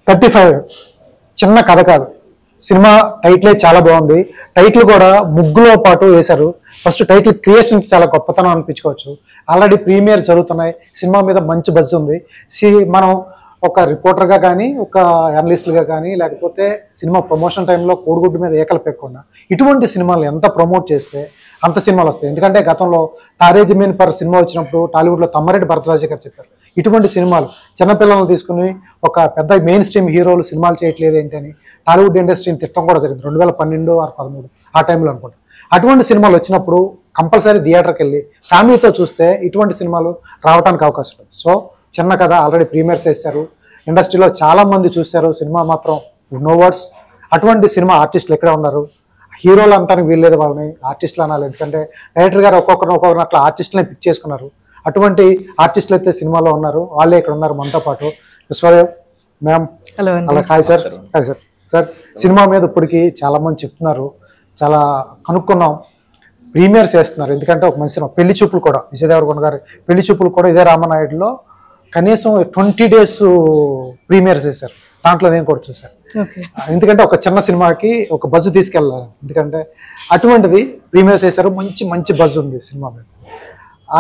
35 చిన్న కథ కాదు. సినిమా టైటిలే చాలా బాగుంది. టైటిల్ కూడా ముగ్గులో పాటు వేశారు. ఫస్ట్ టైటిల్ క్రియేషన్ చాలా గొప్పతనం అనిపించుకోవచ్చు. ఆల్రెడీ ప్రీమియర్ జరుగుతున్నాయి. సినిమా మీద మంచి బజ్ ఉంది. మనం ఒక రిపోర్టర్గా కానీ, ఒక అనలిస్ట్గా కానీ, లేకపోతే సినిమా ప్రమోషన్ టైంలో కోడిగుడ్డు మీద ఏకలు పెట్టకుండా ఇటువంటి సినిమాలు ఎంత ప్రమోట్ చేస్తే అంత సినిమాలు వస్తాయి. ఎందుకంటే గతంలో తారే జమీన్ పర్ సినిమా వచ్చినప్పుడు టాలీవుడ్లో తమ్మారెడ్డి భరద్వాజ గారు చెప్పారు, ఇటువంటి సినిమాలు చిన్నపిల్లలను తీసుకుని ఒక పెద్ద మెయిన్ స్ట్రీమ్ హీరోలు సినిమాలు చేయట్లేదు ఏంటని టాలీవుడ్ ఇండస్ట్రీని తిట్టడం కూడా జరిగింది 2012 or 13 ఆ టైంలో అనుకుంటా. అటువంటి సినిమాలు వచ్చినప్పుడు కంపల్సరీ థియేటర్కి వెళ్ళి ఫ్యామిలీతో చూస్తే ఇటువంటి సినిమాలు రావడానికి అవకాశం ఉంది. సో చిన్న కథ ఆల్రెడీ ప్రీమియర్స్ చేశారు. ఇండస్ట్రీలో చాలా మంది చూశారు. సినిమా మాత్రం నో వర్డ్స్. అటువంటి సినిమా ఆర్టిస్టులు ఎక్కడ ఉన్నారు? హీరోలు అంటానికి వీల్లేదు, వాళ్ళని ఆర్టిస్టులు అనాలి. ఎందుకంటే డైరెక్టర్ గారు ఒక్కొక్కరిని అట్లా ఆర్టిస్టులనే పిక్ చేసుకున్నారు. అటువంటి ఆర్టిస్టులు అయితే సినిమాలో ఉన్నారు. వాళ్ళే ఇక్కడ ఉన్నారు మనతో పాటు. విశ్వదేవ్ మ్యామ్, అలా hi sir. Hi sir. Sir cinema మీద ఇప్పటికి చాలా మంది చెప్తున్నారు, చాలా కనుక్కున్నాం, ప్రీమియర్స్ చేస్తున్నారు. ఎందుకంటే ఒక మంచి సినిమా పెళ్లి చూపులు కూడా, విజయ్ దేవరకొండ గారి పెళ్లి చూపులు కూడా ఇదే రామనాయుడులో కనీసం 20 days ప్రీమియర్స్ చేశారు. దాంట్లో నేను కూడా చూశాను. ఎందుకంటే ఒక చిన్న సినిమాకి ఒక బజ్ తీసుకెళ్ళాలి. ఎందుకంటే అటువంటిది ప్రీమియర్స్ చేశారు. మంచి మంచి బజ్ ఉంది సినిమా మీద.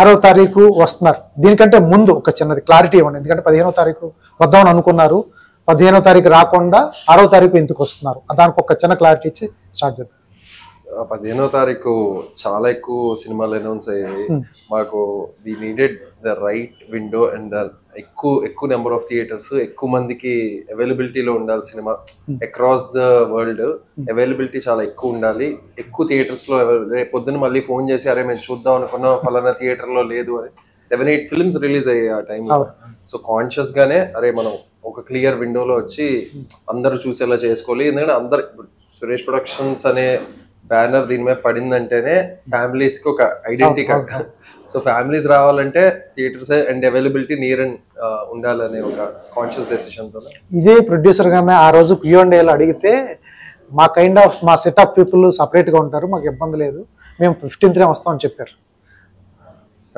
6వ తారీఖు వస్తున్నారు. దీనికంటే ముందు ఒక చిన్నది క్లారిటీ ఇవ్వండి. ఎందుకంటే 15వ తారీఖు వద్దామని అనుకున్నారు. 15వ తారీఖు రాకుండా 6వ తారీఖు ఎందుకు వస్తున్నారు? దానికి ఒక చిన్న క్లారిటీ ఇచ్చి స్టార్ట్ చేద్దాం. 15వ తారీఖు చాలా ఎక్కువ సినిమాలు అనౌన్స్ అయ్యాయి. మాకు we needed the right window and ఎక్కువ నెంబర్ ఆఫ్ థియేటర్స్, ఎక్కువ మందికి అవైలబిలిటీలో ఉండాలి. సినిమా అక్రాస్ ద వరల్డ్ అవైలబిలిటీ చాలా ఎక్కువ ఉండాలి. ఎక్కువ థియేటర్స్ లో రేపు పొద్దున్న మళ్ళీ ఫోన్ చేసి అరే మేము చూద్దాం అనుకున్నాం ఫలానా థియేటర్ లో లేదు అని 7-8 ఫిల్మ్స్ రిలీజ్ అయ్యాయి ఆ టైంలో. సో కాన్షియస్ గానే అరే మనం ఒక క్లియర్ విండోలో వచ్చి అందరూ చూసేలా చేసుకోవాలి. ఎందుకంటే అందరు సురేష్ ప్రొడక్షన్స్ అనే బ్యానర్ దీని మీద పడిందంటేనే ఫ్యామిలీస్ కి ఒక ఐడెంటిటీ కార్డ్. సో ఫ్యామిలీస్ రావాలంటే theatres and availability near and ఉండాలనే ఒక కాన్షియస్ డెసిషన్ తో ఇదే ప్రొడ్యూసర్ గానే ఆ రోజు Q&Aలో అడిగితే మా సెట్ ఆఫ్ పీపుల్ సపరేట్ గా ఉంటారు, మాకు ఇబ్బంది లేదు, మేము 15th వస్తామని చెప్పారు.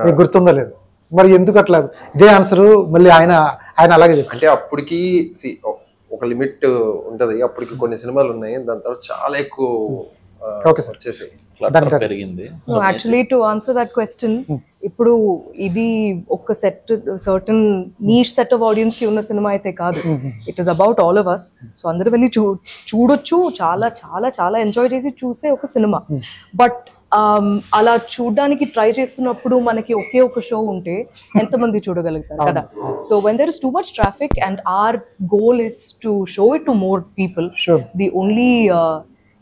మీకు గుర్తుందో లేదు? మరి ఎందుకు అట్లా ఇదే ఆన్సర్ మళ్ళీ ఆయన అలాగే చెప్పారు. అంటే అప్పటికి ఒక లిమిట్ ఉంటది. అప్పటికి కొన్ని సినిమాలు ఉన్నాయి, దాని తర్వాత చాలా ఎక్కువ పెరిగింది. Actually to answer that question, ఇప్పుడు ఇది ఒక certain niche set of audience కి ఉన్న సినిమా అయితే కాదు. It is about all of us. So అందరూ వెళ్ళి చూడొచ్చు, చాలా చాలా చాలా ఎంజాయ్ చేసి చూసే ఒక సినిమా. బట్ అలా చూడడానికి ట్రై చేస్తున్నప్పుడు మనకి ఒకే ఒక షో ఉంటే ఎంతమంది చూడగలుగుతారు కదా. So when there is too much traffic and our goal is to show it to more people, the only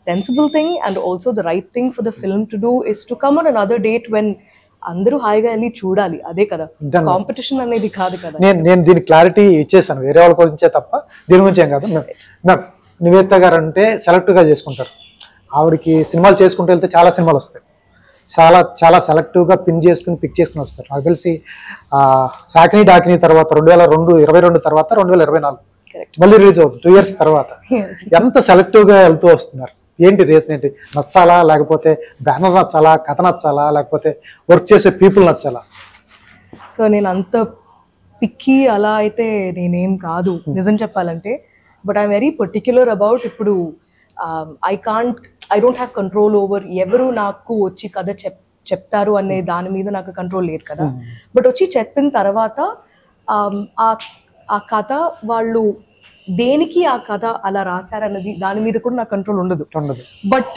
sensible thing and also the right thing for the film to do is to come on another date when అందరూ హాయిగా వెళ్ళి చూడాలి. అదే కదా, competition అనేది కాదు కదా. నేను దీనికి క్లారిటీ ఇచ్చేసాను, వేరే వాళ్ళ గురించే తప్ప దీని గురించి ఏం కాదు. నివేదిత గారు అంటే సెలెక్టివ్గా చేసుకుంటారు. ఆవిడకి సినిమాలు చేసుకుంటూ వెళ్తే చాలా సినిమాలు వస్తాయి. చాలా చాలా సెలెక్టివ్గా పిక్ చేసుకుని వస్తారు. నాకు తెలిసి సాకిని డాకిని తర్వాత 2022 తర్వాత 2024 మళ్ళీ రిలీజ్ అవుతుంది 2 years తర్వాత. ఎంత సెలెక్టివ్గా వెళ్తూ వస్తున్నారు? ఏంటి రీజన్ ఏంటి? నచ్చాలా, లేకపోతే బ్యానర్ నచ్చాలా, కథ నచ్చాలా, లేకపోతే వర్క్ చేసే పీపుల్ నచ్చాలా? సో నేను అంత పిక్కి అలా అయితే నేనేం కాదు నిజం చెప్పాలంటే. But I'm very particular about, ఇప్పుడు I don't have control over ఎవరు నాకు వచ్చి కథ చెప్తారు అనే దాని మీద నాకు కంట్రోల్ లేదు కదా. బట్ వచ్చి చెప్పిన తర్వాత ఆ కథ వాళ్ళు దేనికి ఆ కథ అలా రాశారన్నది దాని మీద కూడా నాకు కంట్రోల్ ఉండదు. But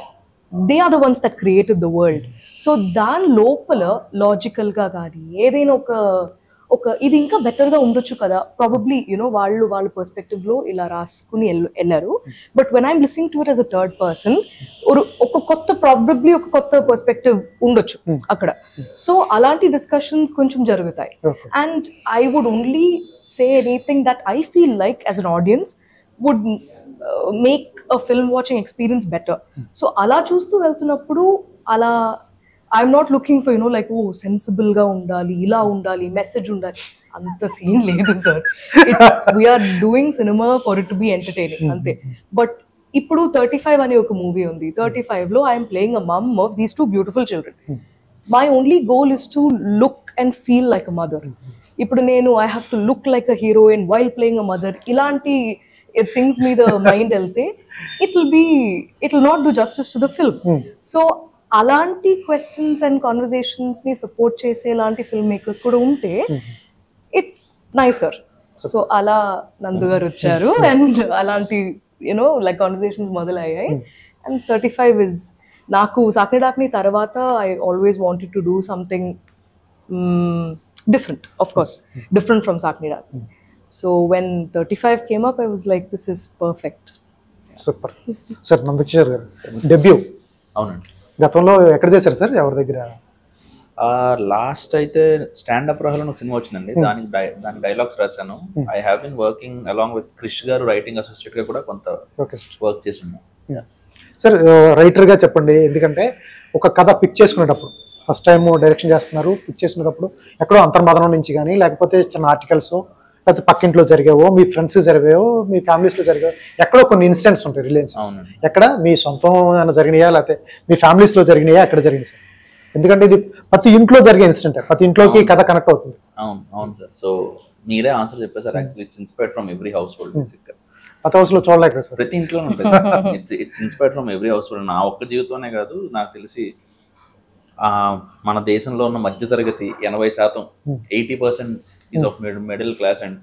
they are the ones that created the world. So దాని లోపల లాజికల్గా కానీ ఏదైనా ఒక ఇది ఇంకా బెటర్గా ఉండొచ్చు కదా, ప్రాబబ్లీ యూనో వాళ్ళ పర్స్పెక్టివ్లో ఇలా రాసుకుని వెళ్ళారు. But when I'm listening to it as a third person, probably ఒక కొత్త పర్స్పెక్టివ్ ఉండొచ్చు అక్కడ. సో అలాంటి డిస్కషన్స్ కొంచెం జరుగుతాయి. And I would only say anything that I feel like as an audience would make a film watching experience better. So ala chustu veltunappudu ala I'm not looking for like sensible ga undali, ila undali, message undali, anta scene ledu sir. We are doing cinema for it to be entertaining ante. But ippudu 35 ane oka movie undi. 35 lo I am playing a mom of these two beautiful children. My only goal is to look and feel like a mother. ఇప్పుడు నేను I have to look like a heroine while playing a mother, ఇలాంటి things మీద mind వెళ్తే it will not do justice to the film. So అలాంటి questions and conversations ని support చేసే లాంటి film makers కూడా ఉంటే ఇట్స్ నైసర్. సో అలా నందు గారు వచ్చారు అండ్ అలాంటి లైక్ కాన్వర్జేషన్స్ మొదలయ్యాయి. అండ్ 35 ఇస్ నాకు సాక్ని డాక్ని తర్వాత I always wanted to do something different, of course, different from Sakni Dakni. So when 35 came up, I was like, this is perfect. Super sir. Nandakishore గారు debut అవునండి. గతంలో ఎక్కడ చేశారు sir, ఎవరి దగ్గర? లాస్ట్ అయితే స్టాండప్ రహలో ఒక సినిమా వచ్చిందండి, దానికి డైలాగ్స్ రాశాను. I have been working along with Krish garu, writing associate గా కూడా కొంత వర్క్ చేసి ఉన్నాను. సార్ రైటర్ గా చెప్పండి, ఎందుకంటే ఒక కథ పిక్ చేసుకునేటప్పుడు ఫస్ట్ టైం డైరెక్షన్ చేస్తున్నారు, పిక్ చేసుకునేటప్పుడు ఎక్కడో అంతర్మదనం నుంచి కానీ లేకపోతే చిన్న ఆర్టికల్స్ లేకపోతే పక్కింట్లో జరిగావో, మీ ఫ్రెండ్స్ జరిగావో, మీ ఫ్యామిలీస్లో జరిగావో, ఎక్కడో కొన్ని ఇన్సిడెంట్స్ ఉంటాయి రిలేషన్స్. ఎక్కడ మీ సొంతం ఏమైనా జరిగినాయా లేకపోతే మీ ఫ్యామిలీస్లో జరిగినాయా, ఎక్కడ జరిగింది సార్? ఎందుకంటే ఇది ప్రతి ఇంట్లో జరిగే ఇన్సిడెంట్, ప్రతి ఇంట్లోకి కథ కనెక్ట్ అవుతుంది. అవును సార్. సో మీరే ఆన్సర్ చెప్పారు sir. Actually it's inspired from every house hold. కొత్త హౌస్ లో చూడలేక సార్, ప్రతి ఇంట్లో ఉంటుంది. It's inspired from every house hold. నా ఒక్క జీవితంలోనే కాదు, నాకు తెలిసి మన దేశంలో ఉన్న మధ్యతరగతి 80%, 80% is of middle class and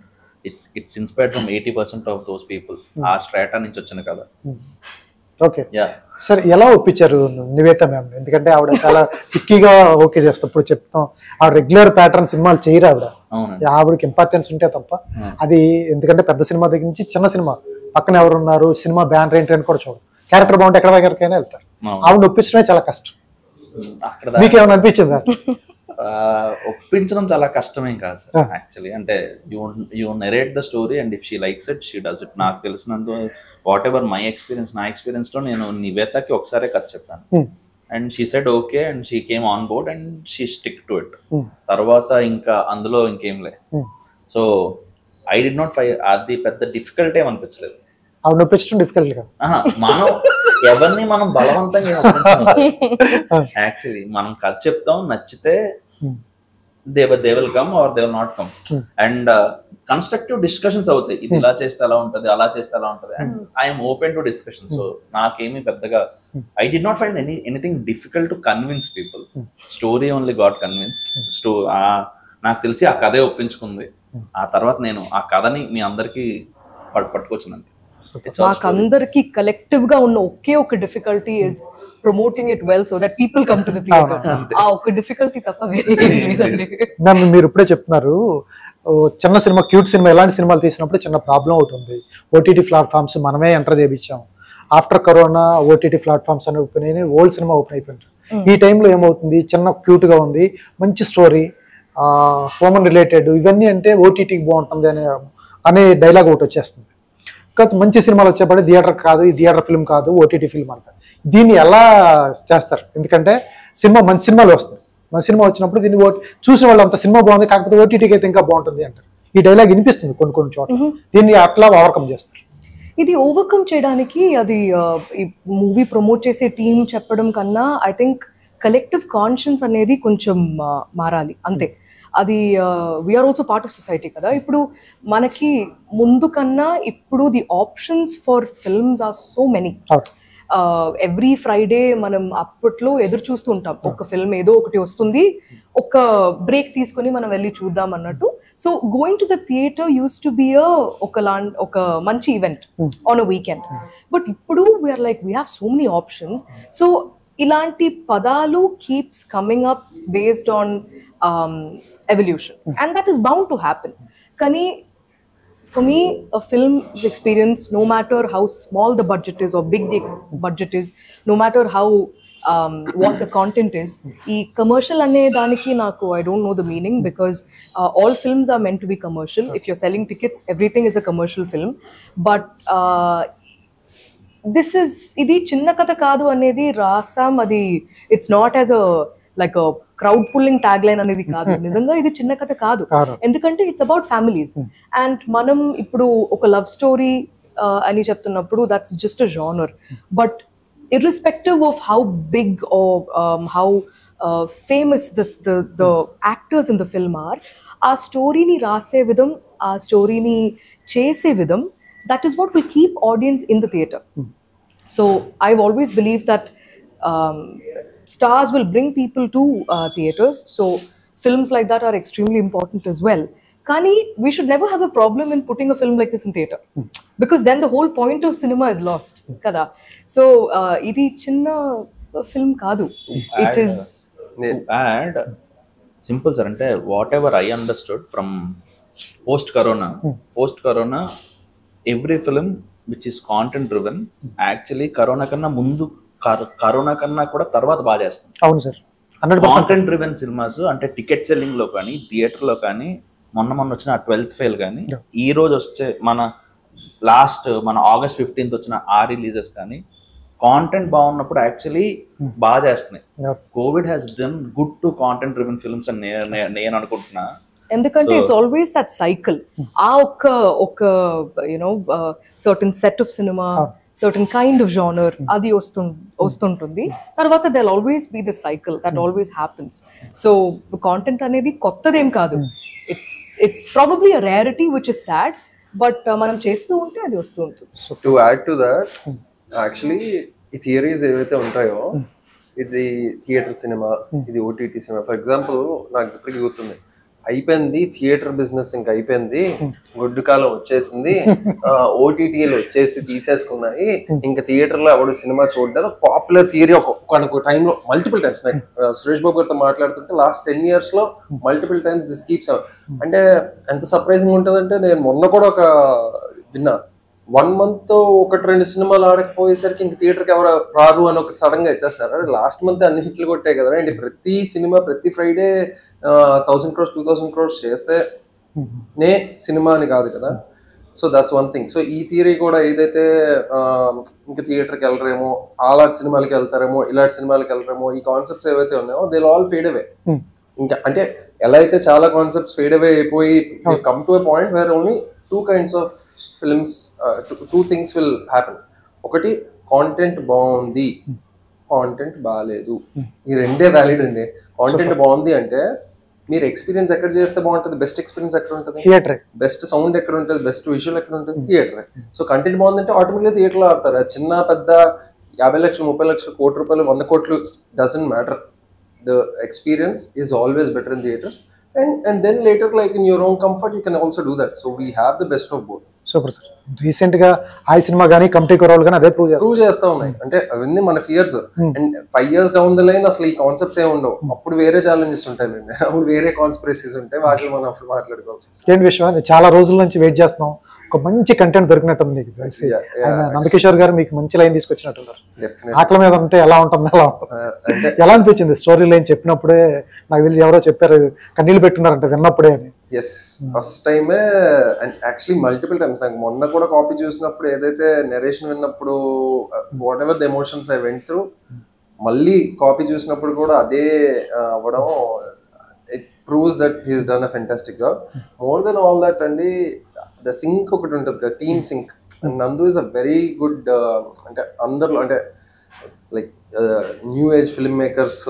it's inspired from 80% of those people. ఆ స్ట్రాటా నుంచి వచ్చిన కదా. ఓకే సార్, ఎలా ఒప్పించారు నివేత మ్యామ్? ఎందుకంటే ఆవిడ చాలా పిక్కీగా ఓకే చేస్తాం. ఇప్పుడు చెప్తాం ఆవిడ రెగ్యులర్ ప్యాటర్న్ సినిమాలు చేయరు ఆవిడ. ఆవిడకి ఇంపార్టెన్స్ ఉంటే తప్ప అది, ఎందుకంటే పెద్ద సినిమా దగ్గర నుంచి చిన్న సినిమా పక్కన ఎవరున్నారు, సినిమా బ్యానర్ ఏంటి అని కూడా చూడరు. క్యారెక్టర్ బాగుంటే ఎక్కడికైనా వెళ్తారు. ఆవిడ ఒప్పించడమే చాలా కష్టం. మీకేమైనా అనిపించిందా? ఒప్పించడం చాలా కష్టమేం కాదు సార్ యాక్చువల్లీ. అంటే you narrate the story and if she likes it she does it. నాకు తెలిసినంత వాట్ ఎవర్ మై ఎక్స్పీరియన్స్, నా ఎక్స్పీరియన్స్ లో నేను నివేతకి ఒకసారి కథ చెప్పాను and she said okay and she came on board and she stick to it. తర్వాత ఇంకా అందులో ఇంకేం లే. So I did not fire. అది పెద్ద డిఫికల్ట్ ఏం అనిపించలేదు. ఆవిడ నొప్పించడం డిఫికల్ట్ కాదు. మనం ఎవరిని మనం బలవంతంగా యాక్చువల్లీ మనం కథ చెప్తాం, నచ్చితే they will come or they will not come. And constructive discussions అవుతాయి. ఇది ఇలా చేస్తే ఎలా ఉంటది, అలా చేస్తే ఎలా ఉంటది. And I'm open to discussion. So నాకేమీ పెద్దగా I did not find anything difficult to convince people. Story only got convinced. నాకు తెలిసి ఆ కథే ఒప్పించుకుంది. ఆ తర్వాత నేను ఆ కథని మీ అందరికి పట్టుకొచ్చినండి. మాకందరికి కలెక్టివ్ గా ఉన్న ఒకే ఒక difficulty is promoting it well so that people come to the theatre. ఆ ఒక డిఫికల్టీ తప్ప వేరే లేదండి. మీరు ఇప్పుడే చెప్తున్నారు చిన్న సినిమా, క్యూట్ సినిమా, ఇలాంటి సినిమాలు తీసినప్పుడు చిన్న ప్రాబ్లం ఒకటి ఉంది. ఓటీటీ ప్లాట్ఫామ్స్ మనమే ఎంటర్ చేయించాం. ఆఫ్టర్ కరోనా ఓటీటీ ప్లాట్ఫామ్స్ అని ఓపెన్ అయినాయి, ఓల్డ్ సినిమా ఓపెన్ అయిపోయింది. ఈ టైంలో ఏమవుతుంది, చిన్న క్యూట్ గా ఉంది, మంచి స్టోరీ, హ్యూమన్ రిలేటెడ్, ఇవన్నీ అంటే ఓటీటీకి బాగుంటుంది అనే డైలాగ్ ఒకటి వచ్చేస్తుంది. మంచి సినిమాలు వచ్చేప్పటి థియేటర్ కాదు, ఈ థియేటర్ ఫిల్మ్ కాదు, ఓటీటీ ఫిల్మ్ అంటారు. దీన్ని ఎలా చేస్తారు? ఎందుకంటే సినిమా మంచి సినిమాలు వస్తాయి, మంచి సినిమా వచ్చినప్పుడు దీన్ని చూసిన వాళ్ళు అంత సినిమా బాగుంది కాకపోతే ఓటీటీకి అయితే ఇంకా బాగుంటుంది అంటారు. ఈ డైలాగ్ వినిపిస్తుంది కొన్ని చోట్ల. దీన్ని అట్లా ఓవర్కమ్ చేస్తారు. ఇది ఓవర్కమ్ చేయడానికి అది ఈ మూవీ ప్రమోట్ చేసే టీం చెప్పడం కన్నా ఐ థింక్ కలెక్టివ్ కాన్షియన్స్ అనేది కొంచెం మారాలి అంతే. అది we are also part of society కదా. ఇప్పుడు మనకి ముందు కన్నా ఇప్పుడు the options for films are so many. Every Friday మనం అప్పట్లో ఎదురు చూస్తూ ఉంటాం, ఒక ఫిల్మ్ ఏదో ఒకటి వస్తుంది, ఒక బ్రేక్ తీసుకుని మనం వెళ్ళి చూద్దాం అన్నట్టు. So going to the theatre use to be ఒక మంచి event on a weekend. But ఇప్పుడు we're like we have so many options. So ఇలాంటి పదాలు keeps coming up based on evolution and that is bound to happen. Kani for me a film's experience, no matter how small the budget is or big the budget is, no matter how what the content is, ee commercial ane daniki naku I don't know the meaning because all films are meant to be commercial. If you're selling tickets, everything is a commercial film. But this is idi chinna katha kaadu anedi rasam, adi it's not as a like a crowd pulling tag line అనేది కాదు. నిజంగా ఇది చిన్న కథ కాదు, ఎందుకంటే it's about families. And మనం ఇప్పుడు ఒక లవ్ స్టోరీ అని చెప్తున్నప్పుడు that's just a genre. But irrespective of how big or how famous the actors in the film are, ఆ స్టోరీని రాసే విధం, ఆ స్టోరీని చేసే విధం that is what will keep audience in the theater. So I've always believed that stars will bring people to theaters. So films like that are extremely important as well. Kani, we should never have a problem in putting a film like this in theater, because then the whole point of cinema is lost. Kada. So idi chinna film kaadu. It is. To add, simple sir, అంటే what ever I understood from post corona every film which is content driven actually corona కన్నా కూడా తర్వాత బాగా చేస్తాం. అవును sir, 100% content driven cinemas అంటే ticket selling లో కానీ థియేటర్ లో కానీ మొన్న వచ్చిన 12th ఫెయిల్ కానీ ఈ రోజు వచ్చే మన ఆగస్ట్ 15th వచ్చిన రిలీజెస్ కానీ కాంటెంట్ బాగున్నప్పుడు యాక్చువల్లీ బాగా చేస్తున్నాయి. Covid has done good to content driven films అని నేను అనుకుంటున్నా. ఎందుకంటే ఇట్స్ ఆల్వేస్ దట్ సైకిల్. ఆ ఒక you know certain set of cinema, certain kind of genre అది వస్తుంటుంది. తర్వాత they will always be this cycle that always happens. So content అనేది కొత్తదేం కాదు. It's probably a rarity which is sad, but మనం చేస్తూ ఉంటే అది వస్తూ ఉంటుంది. So to add to that, actually ఈ థియరీస్ ఏవైతే ఉంటాయో, ఇది థియేటర్ సినిమా, ఇది ఓటీటీ సినిమా. ఫర్ ఎగ్జాంపుల్ నాకు ఇప్పటికీ గుర్తుంది, అయిపోయింది థియేటర్ బిజినెస్, ఇంకా అయిపోయింది, గుడ్డు కాలం వచ్చేసింది, ఓటీటీలు వచ్చేసి తీసేసుకున్నాయి, ఇంకా థియేటర్ లో ఎవడు సినిమా చూడడం పాపులర్ థియరీ. ఒక టైంలో మల్టిపుల్ టైమ్స్ సురేష్ బాబు గారితో మాట్లాడుతుంటే లాస్ట్ 10 years లో మల్టిపుల్ టైమ్స్ దిస్ కీప్స్. అంటే ఎంత సర్ప్రైజింగ్ ఉంటుందంటే, నేను మొన్న కూడా ఒక విన్నా, 1 month 1-2 సినిమాలు ఆడకపోయేసరికి ఇంక థియేటర్కి ఎవరు రారు అని ఒకటి సడన్ గా ఎత్తేస్తున్నారు. లాస్ట్ మంత్ అన్ని హిట్లు కొట్టాయి కదా అండి. ప్రతి సినిమా ప్రతి ఫ్రైడే 1000 crores 2000 crores చేస్తే నే సినిమా అని కాదు కదా. So that's one thing. So ఈ థియరీ కూడా ఏదైతే ఇంకా థియేటర్కి వెళ్ళరేమో, అలాంటి సినిమాలకి వెళ్తారేమో, ఇలాంటి సినిమాలకి వెళ్ళరేమో, ఈ కాన్సెప్ట్స్ ఏవైతే ఉన్నాయో దే ఆల్ ఫేడ్ అవే. ఇంకా అంటే ఎలా అయితే చాలా కాన్సెప్ట్స్ ఫేడ్ అవే అయిపోయి come to a point where only 2 kinds of films, 2 things will happen. ఒకటి కాంటెంట్ బాగుంది, కాంటెంట్ బాగాలేదు. ఈ రెండే వ్యాలిడ్ అండి. కాంటెంట్ బాగుంది అంటే మీరు ఎక్స్పీరియన్స్ ఎక్కడ చేస్తే బాగుంటుంది, బెస్ట్ ఎక్స్పీరియన్స్ ఎక్కడ ఉంటుంది, థియేటర్. బెస్ట్ సౌండ్ ఎక్కడ ఉంటుంది, బెస్ట్ విజువల్ ఎక్కడ ఉంటుంది, థియేటర్. సో కంటెంట్ బాగుందంటే ఆటోమేటిక్గా థియేటర్లో ఆడతారు. చిన్న పెద్ద 50 lakhs 30 lakhs ₹1 crore 100 crores doesn't matter. The experience is always better in theaters. And then later, like in your own comfort, you can also do that. So we have the best of both. Super sir. Recent గా ఆ cinema గానీ committee కొరవలు కానీ అదే prove చేస్తా ఉన్నాయి. అంటే అవన్నీ మన fears. And 5 years down the line అసలు ఈ కాన్సెప్ట్స్ ఏమి ఉండవు. అప్పుడు వేరే ఛాలెంజెస్ ఉంటాయి, అప్పుడు వేరే కాన్స్పిరసీస్ ఉంటాయి, వాటిని మనం అప్పుడు మాట్లాడుకోవాల్సి వస్తుంది. ఏంటి విషయం, చాలా రోజుల నుంచి వెయిట్ చేస్తున్నాం, ఒక మంచి కంటెంట్ దొరికినట్టుంది నీకు. నందకిషోర్ గారు మీకు మంచి లైన్ తీసుకొచ్చినట్టున్నారు. ఆటల మీద ఉంటే ఎలా ఉంటుంది, ఎలా అనిపించింది స్టోరీ లైన్ చెప్పినప్పుడే? నాకు తెలిసి ఎవరో చెప్పారు, కన్నీళ్ళు పెట్టున్నారంటే విన్నప్పుడే అని. ఎస్, ఫస్ట్ టైమే. And actually multiple times. నాకు మొన్న కూడా కాపీ చూసినప్పుడు, ఏదైతే నెరేషన్ విన్నప్పుడు, whatever the emotions I went through, మళ్ళీ కాపీ చూసినప్పుడు కూడా అదే అవ్వడం, it proves that he's done a fantastic job. More than all that అండి, ద సింక్ ఒకటి ఉంటుంది కదా, team sync. And Nandu is a very good, అంటే అందరిలో, అంటే like new age film makers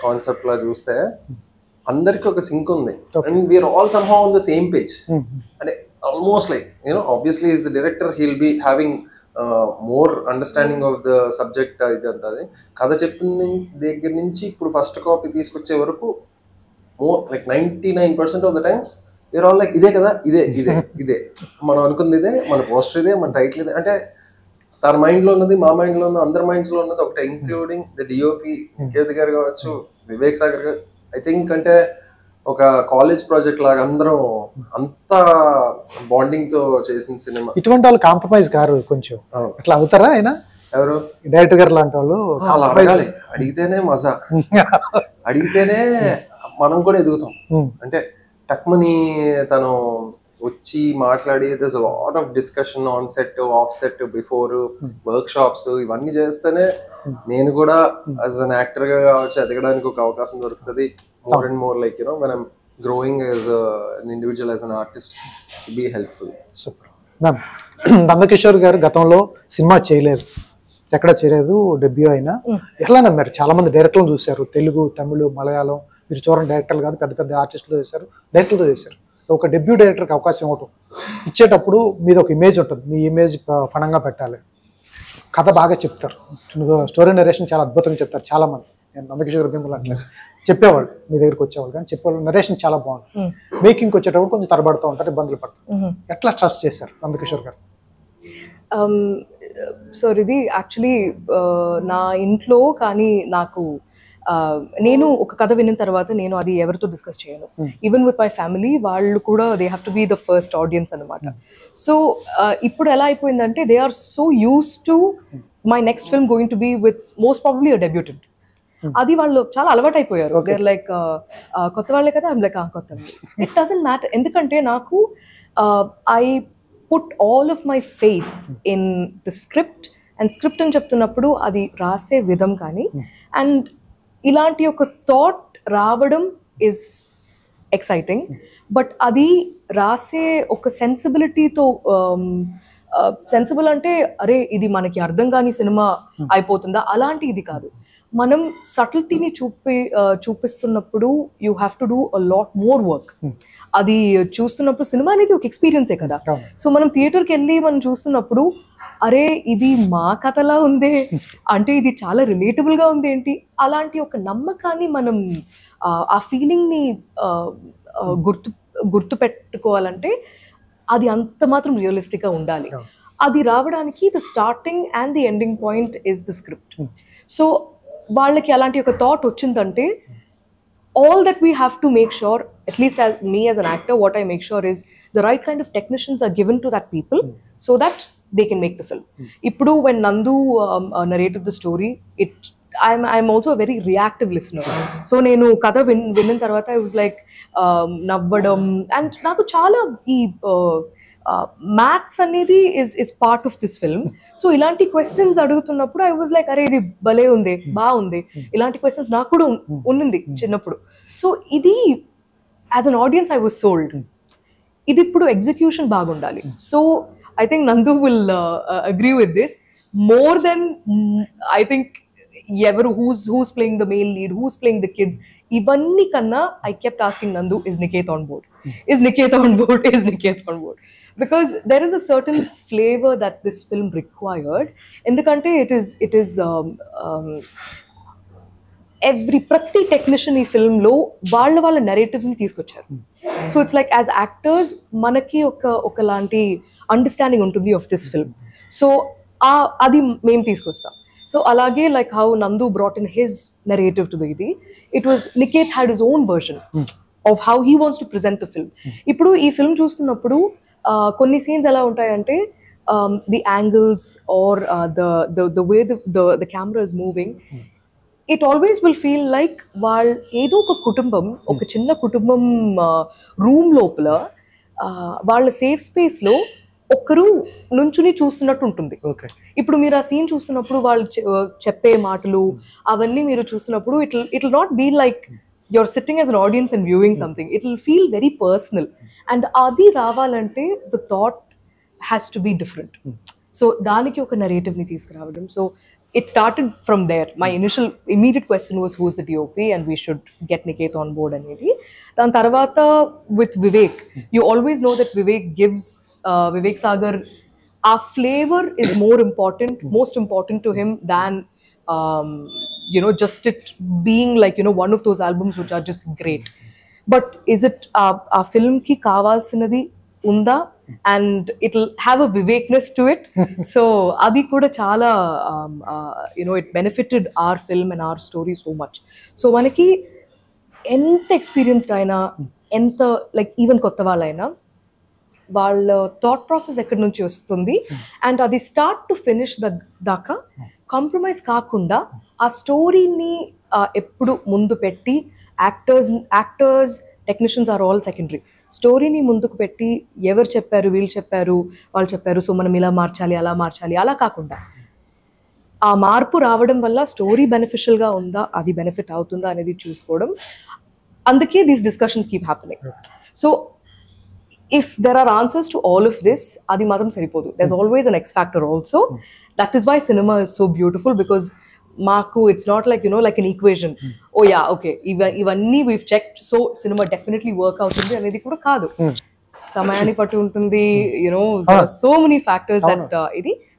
concept లా చూస్తే అందరికి ఒక సింక్ ఉంది. And we're all somehow on the same page. అంటే almost like obviously is the director, he'll be having more understanding of the subject. ఇది అంతది కథ చెప్పిన దగ్గర నుంచి ఇప్పుడు ఫస్ట్ కాపీ తీసుకొచ్చే వరకు more like 99% of the times we are all like ఇదే కదా, ఇదే ఇదే ఇదే మనం అనుకుంది, ఇదే మన పోస్టర్, ఇదే మన టైటిల్, ఇదే. అంటే తన మైండ్ లో ఉన్నది, మా మైండ్ లో ఉన్నది, అందరి మైండ్స్ లో ఉన్నది ఒకటే, ఇంక్లూడింగ్ ద డిఓపి కేత్ గారు కావచ్చు, వివేక్ సాగర్ గారు. ఐ థింక్ అంటే ఒక కాలేజ్ ప్రాజెక్ట్ లాగా అందరం అంత బాండింగ్ తో చేసిన సినిమా. ఇటువంటి వాళ్ళు కాంప్రమైజ్ గారు కొంచెం అట్లా అవుతారా? అయినా ఎవరు డైరెక్టర్ గారు లాంటి వాళ్ళు అడిగితేనే మజా, అడిగితేనే మనం కూడా ఎదుగుతాం. అంటే టక్మని తను వచ్చి మాట్లాడి, there's a lot of discussion on set, off set, before workshops, ఇవన్నీ చేస్తేనే నేను కూడా as an actor గా కావచ్చు ఎదగడానికి ఒక అవకాశం దొరుకుతుంది. more and more, like when I'm growing as an individual, as an artist, to be helpful. Super ma'am. Nandakishore గారు గతంలో సినిమా చేయలేదు, ఎక్కడ చేయలేదు, డెబ్యూ అయినా. ఎలా నమ్మారు? చాలా మంది డైరెక్టర్లు చూశారు, తెలుగు, తమిళ, మలయాళం. మీరు చూడండి, డైరెక్టర్లు కాదు, పెద్ద పెద్ద ఆర్టిస్టులు చేశారు, డైరెక్టర్లతో చేశారు. ఒక డెబ్యూ డైరెక్టర్కి అవకాశం ఇవ్వటం ఇచ్చేటప్పుడు మీది ఒక ఇమేజ్ ఉంటుంది, మీ ఇమేజ్ ఫణంగా పెట్టాలి, కథ బాగా చెప్తారు, స్టోరీ నరేషన్ చాలా అద్భుతంగా చెప్తారు చాలామంది. నేను నందకిషోర్ భీములు అంటే చెప్పేవాళ్ళు, మీ దగ్గరికి వచ్చేవాళ్ళు, కానీ చెప్పేవాళ్ళు నరేషన్ చాలా బాగుంది. మేకింగ్కి వచ్చేటప్పుడు కొంచెం తరబడుతూ ఉంటారు, ఇబ్బందులు పడతారు. ఎట్లా ట్రస్ట్ చేశారు నందకిషోర్ గారు? సో ఇది యాక్చువల్లీ నా ఇంట్లో, కానీ నాకు నేను ఒక కథ విన్న తర్వాత నేను అది ఎవరితో డిస్కస్ చేయను. ఈవెన్ విత్ మై ఫ్యామిలీ, వాళ్ళు కూడా they have to be the first audience అనమాట. సో ఇప్పుడు ఎలా అయిపోయిందంటే they are so used to my next film going to be with most probably a debutant. అది వాళ్ళు చాలా అలవాటు అయిపోయారు. దేర్ లైక్ కొత్త వాళ్ళే కదా, ఐమ్ లైక్ కొత్త. ఇట్ డజంట్ మ్యాటర్, ఎందుకంటే నాకు I put all of my faith in the script. And script అని చెప్తున్నప్పుడు అది రాసే విధం కానీ, అండ్ ఇలాంటి ఒక థాట్ రావడం ఈజ్ ఎక్సైటింగ్. బట్ అది రాసే ఒక సెన్సిబిలిటీతో, సెన్సిబుల్ అంటే అరే ఇది మనకి అర్థం కాని సినిమా అయిపోతుందా, అలాంటి ఇది కాదు. మనం సటిల్టీని చూపిస్తున్నప్పుడు you have to do a lot more work. అది చూస్తున్నప్పుడు సినిమా అనేది ఒక ఎక్స్పీరియన్సే కదా. సో మనం థియేటర్కి వెళ్ళి మనం చూస్తున్నప్పుడు అరే ఇది మా కథలా ఉంది అంటే, ఇది చాలా రిలేటబుల్గా ఉంది ఏంటి, అలాంటి ఒక నమ్మకాన్ని మనం ఆ ఫీలింగ్ని గుర్తు పెట్టుకోవాలంటే అది అంత మాత్రం రియలిస్టిక్గా ఉండాలి. అది రావడానికి the starting and the ending point is the script. So వాళ్ళకి అలాంటి ఒక థాట్ వచ్చిందంటే all that we have to make sure, at least as me as an actor, what I make sure is the right kind of technicians are given to that people so that they can make the film. Ippudu when Nandu narrated the story, I'm also a very reactive listener. So nenu kada vinnin tarvata I was like navvadam, and naku chaala ee maths అనేది is part of this film. So ఇలాంటి questions అడుగుతున్నప్పుడు I was like అరే ఇది భలే ఉంది, బాగుంది, ఇలాంటి questions నాకు కూడా ఉన్నింది చిన్నప్పుడు. సో ఇది as an audience I was sold. ఇది ఇప్పుడు ఎగ్జిక్యూషన్ బాగుండాలి. సో ఐ థింక్ నందు will agree with this more than I think ఎవరు who's playing the male lead, who's playing the kids, ఇవన్నీ కన్నా I kept asking Nandu, is Niket on board? Is Niket on board? Is Niket on board? Because there is a certain flavor that this film required. ఎందుకంటే it is ప్రతి technician ఈ ఫిల్మ్లో వాళ్ళ నెరేటివ్స్ని తీసుకొచ్చారు. So it's like as actors మనకి ఒకలాంటి understanding ఉంటుంది of this film. So అది మేము తీసుకొస్తాం. So alage like how Nandu brought in his narrative to the idi, it was Niket had his own version of how he wants to present the film. Ippudu ee film చూస్తున్నప్పుడు కొన్ని scenes ఎలా ఉంటాయంటే the angles or the way the camera is moving, it always will feel like వాళ్ళు ఏదో ఒక కుటుంబం, ఒక చిన్న కుటుంబం రూమ్ లోపల వాళ్ళ సేఫ్ స్పేస్లో ఒక్కరు నుంచుని చూస్తున్నట్టు ఉంటుంది. ఇప్పుడు మీరు ఆ సీన్ చూస్తున్నప్పుడు వాళ్ళు చెప్పే మాటలు అవన్నీ మీరు చూస్తున్నప్పుడు it will not be like you're sitting as an audience and viewing something. It will feel very personal. And అది రావాలంటే the thought has to be different. So దానికి ఒక నెరేటివ్ని తీసుకురావడం. So it started from there. My immediate question was who's the DOP and we should get Niket on board అనేది. దాని తర్వాత with Vivek, you always know that Vivek gives Vivek Sagar, our flavor is most important to him than just it being like one of those albums which are just great. But is it our film ki kavalsinadi unda, and it'll have a Vivekness to it. So adi kuda chala it benefited our film and our story so much. So manaki enta experienced aina, enta like even kotta vallaina వాళ్ళ thought process ఎక్కడి నుంచి వస్తుంది, and అది start to finish దాకా compromise కాకుండా ఆ స్టోరీని ఎప్పుడు ముందు పెట్టి, actors technicians are all secondary, స్టోరీని ముందుకు పెట్టి ఎవరు చెప్పారు, వీళ్ళు చెప్పారు, వాళ్ళు చెప్పారు, సో మనం ఇలా మార్చాలి, అలా మార్చాలి, అలా కాకుండా ఆ మార్పు రావడం వల్ల స్టోరీ బెనిఫిషియల్గా ఉందా, అది బెనిఫిట్ అవుతుందా అనేది చూసుకోవడం. అందుకే these discussions keep happening. So if there are answers to all of this, adi matram saripodu. There's always an X factor also. That is why cinema is so beautiful, because maaku it's not like like an equation. Oh yeah, okay, ivanni we've checked, so cinema definitely work out indi anedi kuda kaadu. సమయాన్ని పట్టి ఉంటుంది, so many factors that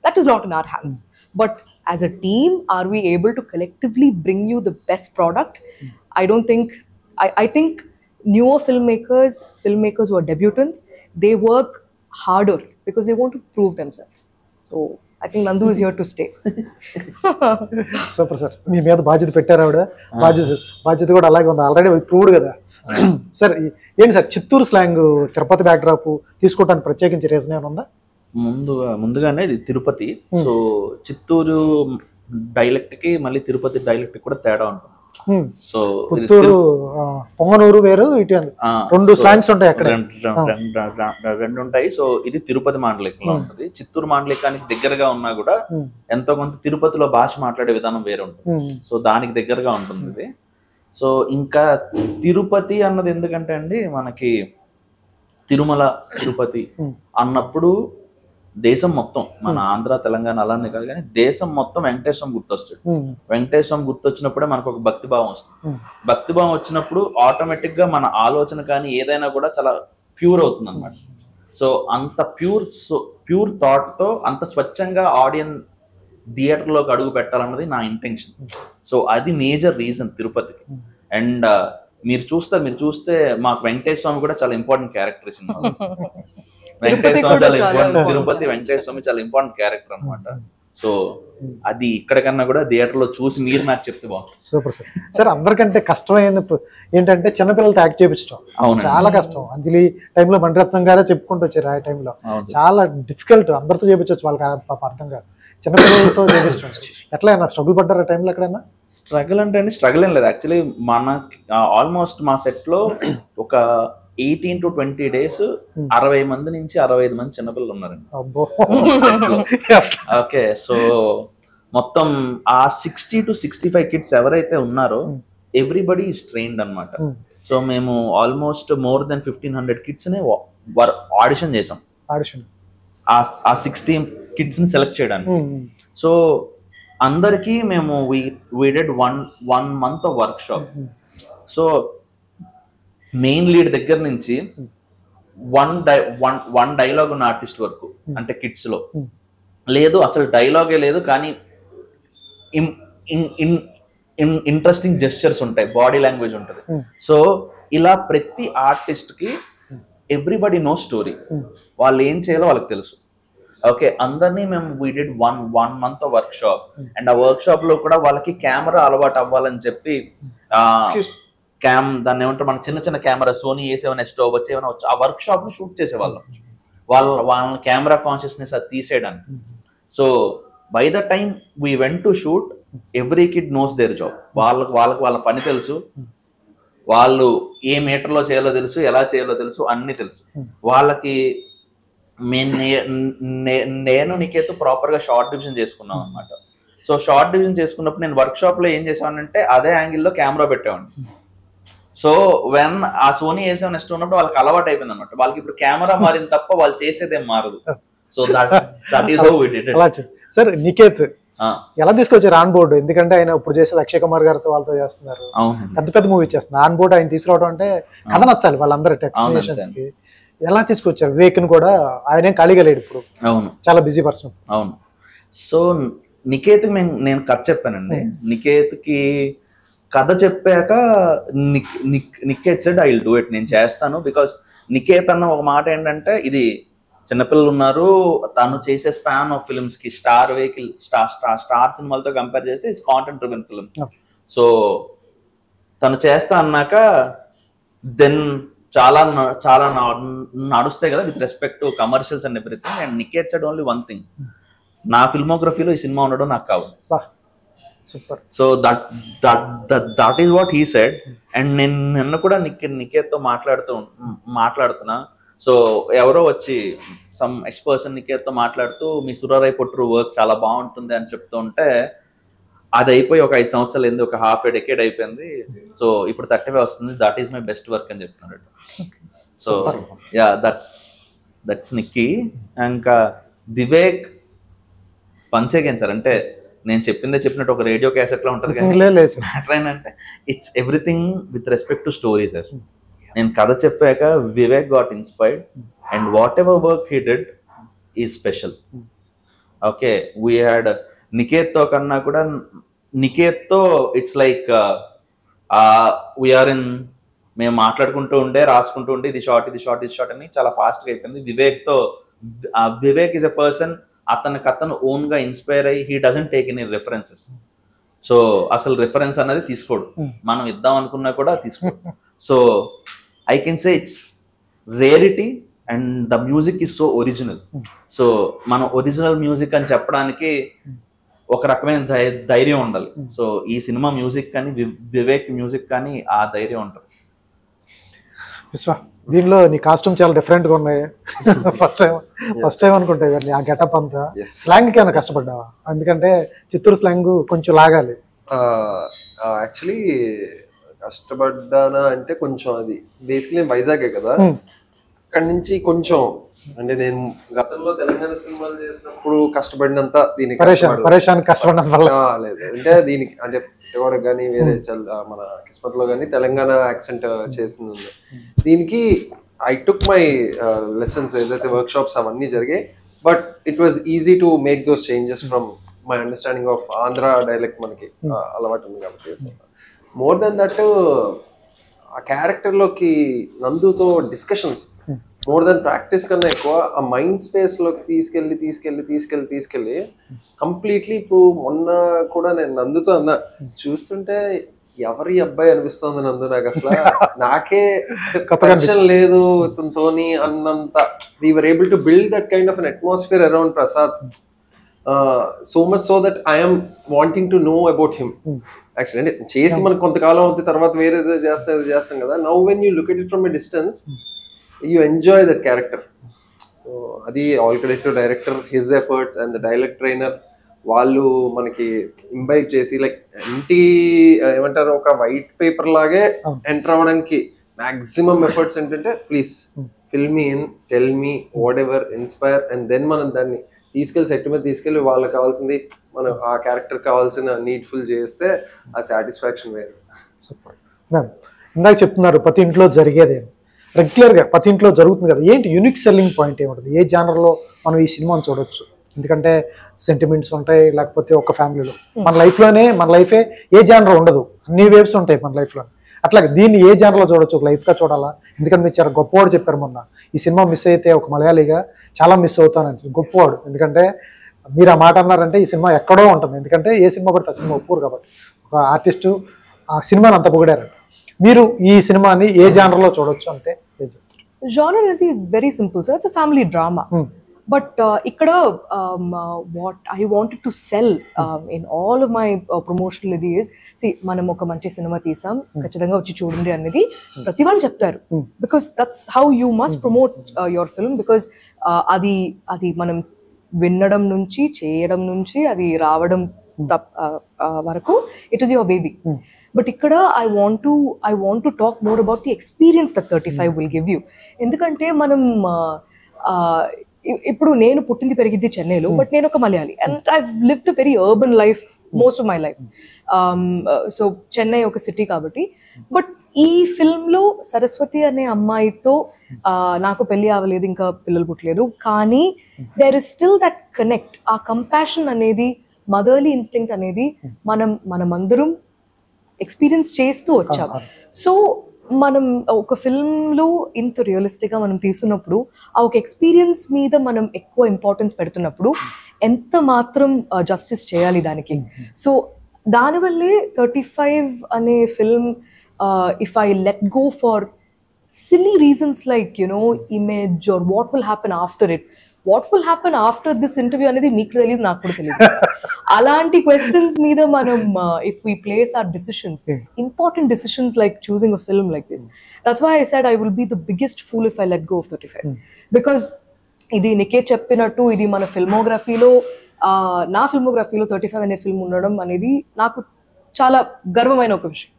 that is not in our hands. But as a team, are we able to collectively bring you the best product? I don't think. I think newer filmmakers who are debutants, they work harder because they want to prove themselves. So I think Nandu is here to stay. Super sir, మీ మీద బాధ్యత పెట్టారు ఆవిడ, బాధ్యత కూడా అలాగే ఉంది, already proved కదా. సార్ ఏంటి sir Chittoor slang Tirupati backdrop తీసుకోవడానికి ప్రత్యేకించి రీజన్ ఏమైనా ఉందా? ముందుగానే ఇది తిరుపతి, సో చిత్తూరు డైలెక్ట్ కి మళ్ళీ తిరుపతి డైలెక్ట్ కూడా తేడా ఉంటుంది. సో పుత్తూరు పొంగనూరు వేరు, ఇటు రెండు స్లాంగ్స్ ఉంటాయి అక్కడ, రెండు ఉంటాయి. సో ఇది తిరుపతి మాండలికంలో ఉంటుంది. చిత్తూరు మాండలికానికి దగ్గరగా ఉన్నా కూడా ఎంతో కొంత తిరుపతిలో భాష మాట్లాడే విధానం వేరే ఉంటుంది, సో దానికి దగ్గరగా ఉంటుంది ఇది. సో ఇంకా తిరుపతి అన్నది ఎందుకంటే అండి, మనకి తిరుమల తిరుపతి అన్నప్పుడు దేశం మొత్తం, మన ఆంధ్ర తెలంగాణ అలానే కాదు కానీ దేశం మొత్తం వెంకటేశ్వరం గుర్తొస్తాడు. వెంకటేశ్వరం గుర్తొచ్చినప్పుడే మనకు ఒక భక్తిభావం వస్తుంది. భక్తిభావం వచ్చినప్పుడు ఆటోమేటిక్ గా మన ఆలోచన కానీ ఏదైనా కూడా చాలా ప్యూర్ అవుతుంది అనమాట. సో అంత ప్యూర్ థాట్ తో అంత స్వచ్ఛంగా ఆడియన్స్ థియేటర్లోకి అడుగు పెట్టాలన్నది నా ఇంటెన్షన్. సో అది మేజర్ రీజన్ తిరుపతికి. అండ్ మీరు చూస్తే మాకు వెంకటేశ్వర స్వామి కూడా చాలా ఇంపార్టెంట్ క్యారెక్టర్ ఈ సినిమా. వెంకటేశ్వర స్వామి చాలా ఇంపార్టెంట్, తిరుపతి వెంకటేశ్వర స్వామి చాలా ఇంపార్టెంట్ క్యారెక్టర్ అనమాట. సో అది ఇక్కడికన్నా కూడా థియేటర్ లో చూసి మీరు నాకు చెప్తే బాగుంటుంది. Super sir. సార్ అందరికంటే కష్టమైన ఏంటంటే చిన్నపిల్లలతో యాక్ట్ చేయించడం చాలా కష్టం. అంజలి టైంలో మణిరత్నం గారే చెప్పుకుంటూ వచ్చారు, ఆ టైంలో చాలా డిఫికల్ట్. అందరితో చేయించవచ్చు, వాళ్ళకి అర్థం కాదు, చిన్నపిల్లలతో చేయించడం ఎట్లా స్ట్రగుల్ పడ్డారు ఆ టైంలో? ఎక్కడైనా స్ట్రగుల్ అంటే అండి, స్ట్రగుల్ ఏం లేదు యాక్చువల్లీ. మనకి ఆల్మోస్ట్ మా సెట్ లో ఒక 18 to 20 days 60 మంది నుంచి 65 మంది చిన్నపిల్లలు ఉన్నారండి. ఓకే, సో మొత్తం ఆ 60 to 65 కిడ్స్ ఎవరైతే ఉన్నారో ఎవ్రీబడి ఈస్ ట్రైన్డ్ అనమాట. సో మేము ఆల్మోస్ట్ మోర్ దెన్ 1500 కిడ్స్ ని ఆడిషన్ చేసాం, ఆ 60 కిడ్స్ ని సెలెక్ట్ చేయడానికి. సో అందరికీ మేము we did one month of workshop. So main lead దగ్గర నుంచి వన్ డైలాగ్ ఉన్న ఆర్టిస్ట్ వరకు, అంటే కిడ్స్ లో లేదు అసలు డైలాగే లేదు కానీ ఇంట్రెస్టింగ్ జెస్చర్స్ ఉంటాయి, బాడీ లాంగ్వేజ్ ఉంటుంది. సో ఇలా ప్రతి ఆర్టిస్ట్ కి ఎవ్రీబడి నో స్టోరీ, వాళ్ళు ఏం చేయాలో వాళ్ళకి తెలుసు. ఓకే, అందరినీ మేము we did one month work shop. And ఆ వర్క్ షాప్ లో కూడా వాళ్ళకి కెమెరా అలవాటు అవ్వాలని చెప్పి దాన్ని ఏమంటారు, మన చిన్న చిన్న కెమెరా సోనీ A7 వచ్చి ఏమైనా వచ్చి ఆ వర్క్ షాప్ ని షూట్ చేసేవాళ్ళం. వాళ్ళ కెమెరా కాన్షియస్నెస్ అది తీసేయడానికి. So by the time we went to shoot, every kid knows their job. వాళ్ళకి వాళ్ళ పని తెలుసు, వాళ్ళు ఏ మీటర్లో చేయాలో తెలుసు, ఎలా చేయాలో తెలుసు, అన్ని తెలుసు వాళ్ళకి. నేను నీకేతో ప్రాపర్ గా షార్ట్ డివిజన్ చేసుకున్నాం అనమాట. సో షార్ట్ డివిజన్ చేసుకున్నప్పుడు నేను వర్క్ షాప్ లో ఏం చేసానంటే అదే యాంగిల్లో కెమెరా పెట్టేవాడిని. సో వెన్ ఆ సోనీ A7 ఉన్నప్పుడు వాళ్ళకి అలవాటు అయిపోయింది అనమాట. వాళ్ళకి ఇప్పుడు కెమెరా మారింది తప్ప వాళ్ళు చేసేదేం మారదు. So that is how we did it. Sir Niketh ఎలా తీసుకొచ్చారు ఆన్ బోర్డు? ఎందుకంటే ఆయన ఇప్పుడు చేసేది అక్షయ్ కుమార్ గారితో వాళ్ళతో చేస్తున్నారు, పెద్ద పెద్ద మూవీ చేస్తున్నారు. ఆన్ బోర్డు ఆయన తీసుకురావడం అంటే కథ నచ్చాలి వాళ్ళందరూ టెక్నీషియన్స్ కి. ఎలా తీసుకొచ్చారు? వివేక్ని కూడా ఆయన ఖాళీగా లేడు ఇప్పుడు, అవును చాలా బిజీ పర్సన్. అవును. సో నికేత్ నేను కథ చెప్పానండి. నికేత్ కి కథ చెప్పాక Niketh said I will do it, నేను చేస్తాను. బికాస్ నికేత్ అన్న ఒక మాట ఏంటంటే, ఇది చిన్నపిల్లలు ఉన్నారు, తను చేసే స్పాన్ ఆఫ్ ఫిల్మ్స్ కి స్టార్ సినిమాలతో కంపేర్ చేస్తే it's content driven film. So తను చేస్తా అన్నాక దెన్ చాలా చాలా నడుస్తాయి కదా with respect to commercials and everything. And Niketh said only one thing, నా ఫిల్మోగ్రఫీలో ఈ సినిమా ఉండడం నాకు కావాలి. So that is what he said. And నేను నిన్న కూడా నికేత్తో మాట్లాడుతున్నా. సో ఎవరో వచ్చి సమ్ ఎక్స్పర్సన్ నికేత్తో మాట్లాడుతూ మీ సురారాయ్ పొట్రు వర్క్ చాలా బాగుంటుంది అని చెప్తూ ఉంటే, అది అయిపోయి ఒక 5 సంవత్సరాలు అయింది, ఒక హాఫ్ ఏ డెకేడ్ అయిపోయింది. సో ఇప్పుడు 35 వస్తుంది, that is my best work అని చెప్తున్నాడు. So yeah that's Nikki. ఇంకా వివేక్ వన్స్ అగైన్ సార్, అంటే నేను చెప్పినట్టు ఒక రేడియో క్యాసెట్ లో ఉంటుంది కానీ అంటే it's everything with respect to story sir. నేను కథ చెప్పాక Vivek got inspired and what ever work he did he special. Okay, we had నికేత్తో కన్నా కూడా నికేత్తో ఇట్స్ లైక్ వీఆర్ ఇన్, మేము మాట్లాడుకుంటూ ఉండే రాసుకుంటూ ఉండే ఇది షార్ట్ ఇది షార్ట్ ఇది షార్ట్ అని చాలా ఫాస్ట్గా అయిపోయింది. వివేక్తో వివేక్ ఈజ్ ఎ పర్సన్, అతను ఓన్ గా ఇన్స్పైర్ అయ్యి he doesn't take any references. So అసలు రెఫరెన్స్ అనేది తీసుకోడు, మనం ఇద్దాం అనుకున్నా కూడా తీసుకోడు. So I can say it's rarity and the music is so original. So మనం ఒరిజినల్ మ్యూజిక్ అని చెప్పడానికి ఒక రకమైన ధైర్యం ఉండాలి. సో ఈ సినిమా మ్యూజిక్ కానీ వివేక్ మ్యూజిక్ కానీ ఆ ధైర్యం ఉంటుంది. విశ్వ, దీనిలో నీ కాస్ట్యూమ్ చాలా డిఫరెంట్ గా ఉన్నాయి. ఫస్ట్ టైం అనుకుంటా ఇవన్నీ, ఆ గెటప్ అంతా. స్లాంగ్ కి ఏమైనా కష్టపడ్డావా? ఎందుకంటే చిత్తూరు స్లాంగ్ కొంచెం లాగాలి. యాక్చువల్లీ కష్టపడ్డానా అంటే కొంచెం, అది బేసిక్లీ వైజాగే కదా, అక్కడి నుంచి కొంచెం అంటే నేను గతంలో తెలంగాణ సినిమాలు చేసినప్పుడు కష్టపడినంత దీనికి కష్టపడినంత లేదు. అంటే దీనికి అంటే ఎవరికి కానీ వేరే మన కిస్మత్ లో కానీ తెలంగాణ యాక్సెంట్ చేసింది ఉంది. దీనికి ఐ టుక్ మై లెసన్స్, ఏదైతే వర్క్ షాప్స్ అవన్నీ జరిగాయి. But it was easy to make those changes from my understanding of Andhra dialect. మనకి అలవాటు ఉంది కాబట్టి. మోర్ దెన్ దట్, ఆ క్యారెక్టర్ లోకి నందుతో డిస్కషన్స్ మోర్ దెన్ ప్రాక్టీస్ కన్నా ఎక్కువ ఆ మైండ్ స్పేస్ లోకి తీసుకెళ్ళి కంప్లీట్లీ. ఇప్పుడు మొన్న కూడా నేను నందుతో అన్నా, చూస్తుంటే ఎవరి అబ్బాయి అనిపిస్తుంది నందు నాకు, అసలు నాకే కనెక్షన్ లేదు ఇతనితోని అన్నంత. We were able to build that kind of an atmosphere around Prasad, so much so that I'm wanting to know about him. Actually అంటే చేసి మనకు కొంతకాలం అవుతుంది, తర్వాత వేరే చేస్తాం కదా. Now when you look at it from a distance, you enjoy that character. So adi all credit to director, his efforts, and the dialect trainer వాళ్ళు మనకి ఇంబైబ్ చేసి లైక్ ఇంటి ఏమంటారు ఒక వైట్ పేపర్ లాగే ఎంటర్ అవ్వడానికి మాక్సిమం ఎఫర్ట్స్ ఏంటంటే, please fill me in, tell me whatever inspire, and then మనం దాన్ని తీసుకెళ్ళి సెట్ మీద తీసుకెళ్ళి వాళ్ళకి కావాల్సింది, మనం ఆ క్యారెక్టర్ కావాల్సిన నీడ్ఫుల్ చేస్తే ఆ సాటిస్ఫాక్షన్ వేరు. ఇందాక చెప్తున్నారు ప్రతి ఇంట్లో జరిగేదే, రెగ్యులర్గా ప్రతి ఇంట్లో జరుగుతుంది కదా. ఏంటి యూనిక్ సెల్లింగ్ పాయింట్ ఏముంటుంది? ఏ జానర్లో మనం ఈ సినిమాను చూడొచ్చు? ఎందుకంటే సెంటిమెంట్స్ ఉంటాయి, లేకపోతే ఒక ఫ్యామిలీలో మన లైఫే ఏ జానర్ ఉండదు, అన్ని వేవ్స్ ఉంటాయి మన లైఫ్లో. అట్లాగే దీన్ని ఏ జానర్లో చూడొచ్చు? ఒక లైఫ్గా చూడాలా? ఎందుకంటే మీరు చాలా గొప్పవాడు చెప్పారు మొన్న, ఈ సినిమా మిస్ అయితే ఒక మలయాళీగా చాలా మిస్ అవుతానని. గొప్పవాడు, ఎందుకంటే మీరు ఆ మాట అన్నారంటే ఈ సినిమా ఎక్కడో ఉంటుంది. ఎందుకంటే ఏ సినిమా పడితే ఆ సినిమా ఒప్పుకోరు కాబట్టి. ఒక ఆర్టిస్టు ఆ సినిమాని అంత పొగిడారు. మీరు ఈ సినిమాని ఏ జానర్లో చూడొచ్చు అంటే? జానర్ అనేది very simple sir, it's a family drama. But ఇక్కడ what I wanted to sell in all of my promotional ఇది ఇస్, మనం ఒక మంచి సినిమా తీసాం, ఖచ్చితంగా వచ్చి చూడండి అనేది ప్రతి వాళ్ళు చెప్తారు. Because that's how you must promote your film. Because అది మనం వినడం నుంచి, చేయడం నుంచి, అది రావడం వరకు it is your baby. But ఇక్కడ I want to talk more about the experience that 35 will give you. ఎందుకంటే మనం ఇప్పుడు నేను పుట్టింది పెరిగింది చెన్నైలో, బట్ నేను ఒక Malayali and I lived a very urban life most of my life. So Chennai ఒక సిటీ కాబట్టి. బట్ ఈ ఫిల్మ్లో సరస్వతి అనే అమ్మాయితో నాకు పెళ్లి అవ్వలేదు, ఇంకా పిల్లలు పుట్టలేదు, కానీ there is still that connect, ఆ కంపాషన్ అనేది, మదర్లీ ఇన్స్టింక్ట్ అనేది మనమందరం ఎక్స్పీరియన్స్ చేస్తూ వచ్చాం. సో మనం ఒక ఫిల్మ్లో ఇంత రియలిస్టిక్గా మనం తీస్తున్నప్పుడు, ఆ ఒక ఎక్స్పీరియన్స్ మీద మనం ఎక్కువ ఇంపార్టెన్స్ పెడుతున్నప్పుడు ఎంత మాత్రం జస్టిస్ చేయాలి దానికి. సో దానివల్లే 35 అనే film, if I let go for silly reasons like image are what will happen after it, what will happen after this interview అనేది మీకు తెలియదు, నాకు కూడా తెలియదు. అలాంటి క్వశ్చన్స్ మీద మనం if we place our decisions, important decisions like choosing a film like this, that's why I said I will be the biggest fool if I let go of 35. Because ఇది నికేత్ చెప్పినట్టు, ఇది మన ఫిల్మోగ్రఫీలో, నా ఫిల్మోగ్రఫీలో 35 అనే ఫిల్మ్ ఉండడం అనేది నాకు చాలా గర్వమైన ఒక విషయం.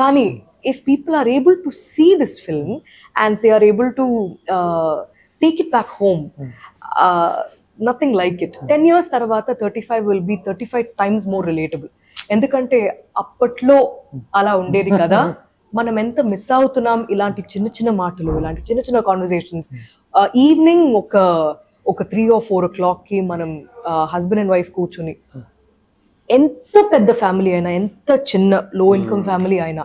కానీ if people are able to see this film and they are able to take it back home, nothing like it. 10 years tarvata 35 will be 35 times more relatable. Endukante appatlo ala undedi kada, మనం ఎంత miss అవుతున్నాం ఇలాంటి చిన్న చిన్న మాటలు, ఇలాంటి చిన్న చిన్న కాన్వర్సేషన్స్. ఈవినింగ్ ఒక 3 or 4 o'clock కి మనం హస్బెండ్ అండ్ వైఫ్ కూర్చుని, ఎంత పెద్ద ఫ్యామిలీ అయినా, ఎంత చిన్న లో ఇన్కమ్ ఫ్యామిలీ అయినా,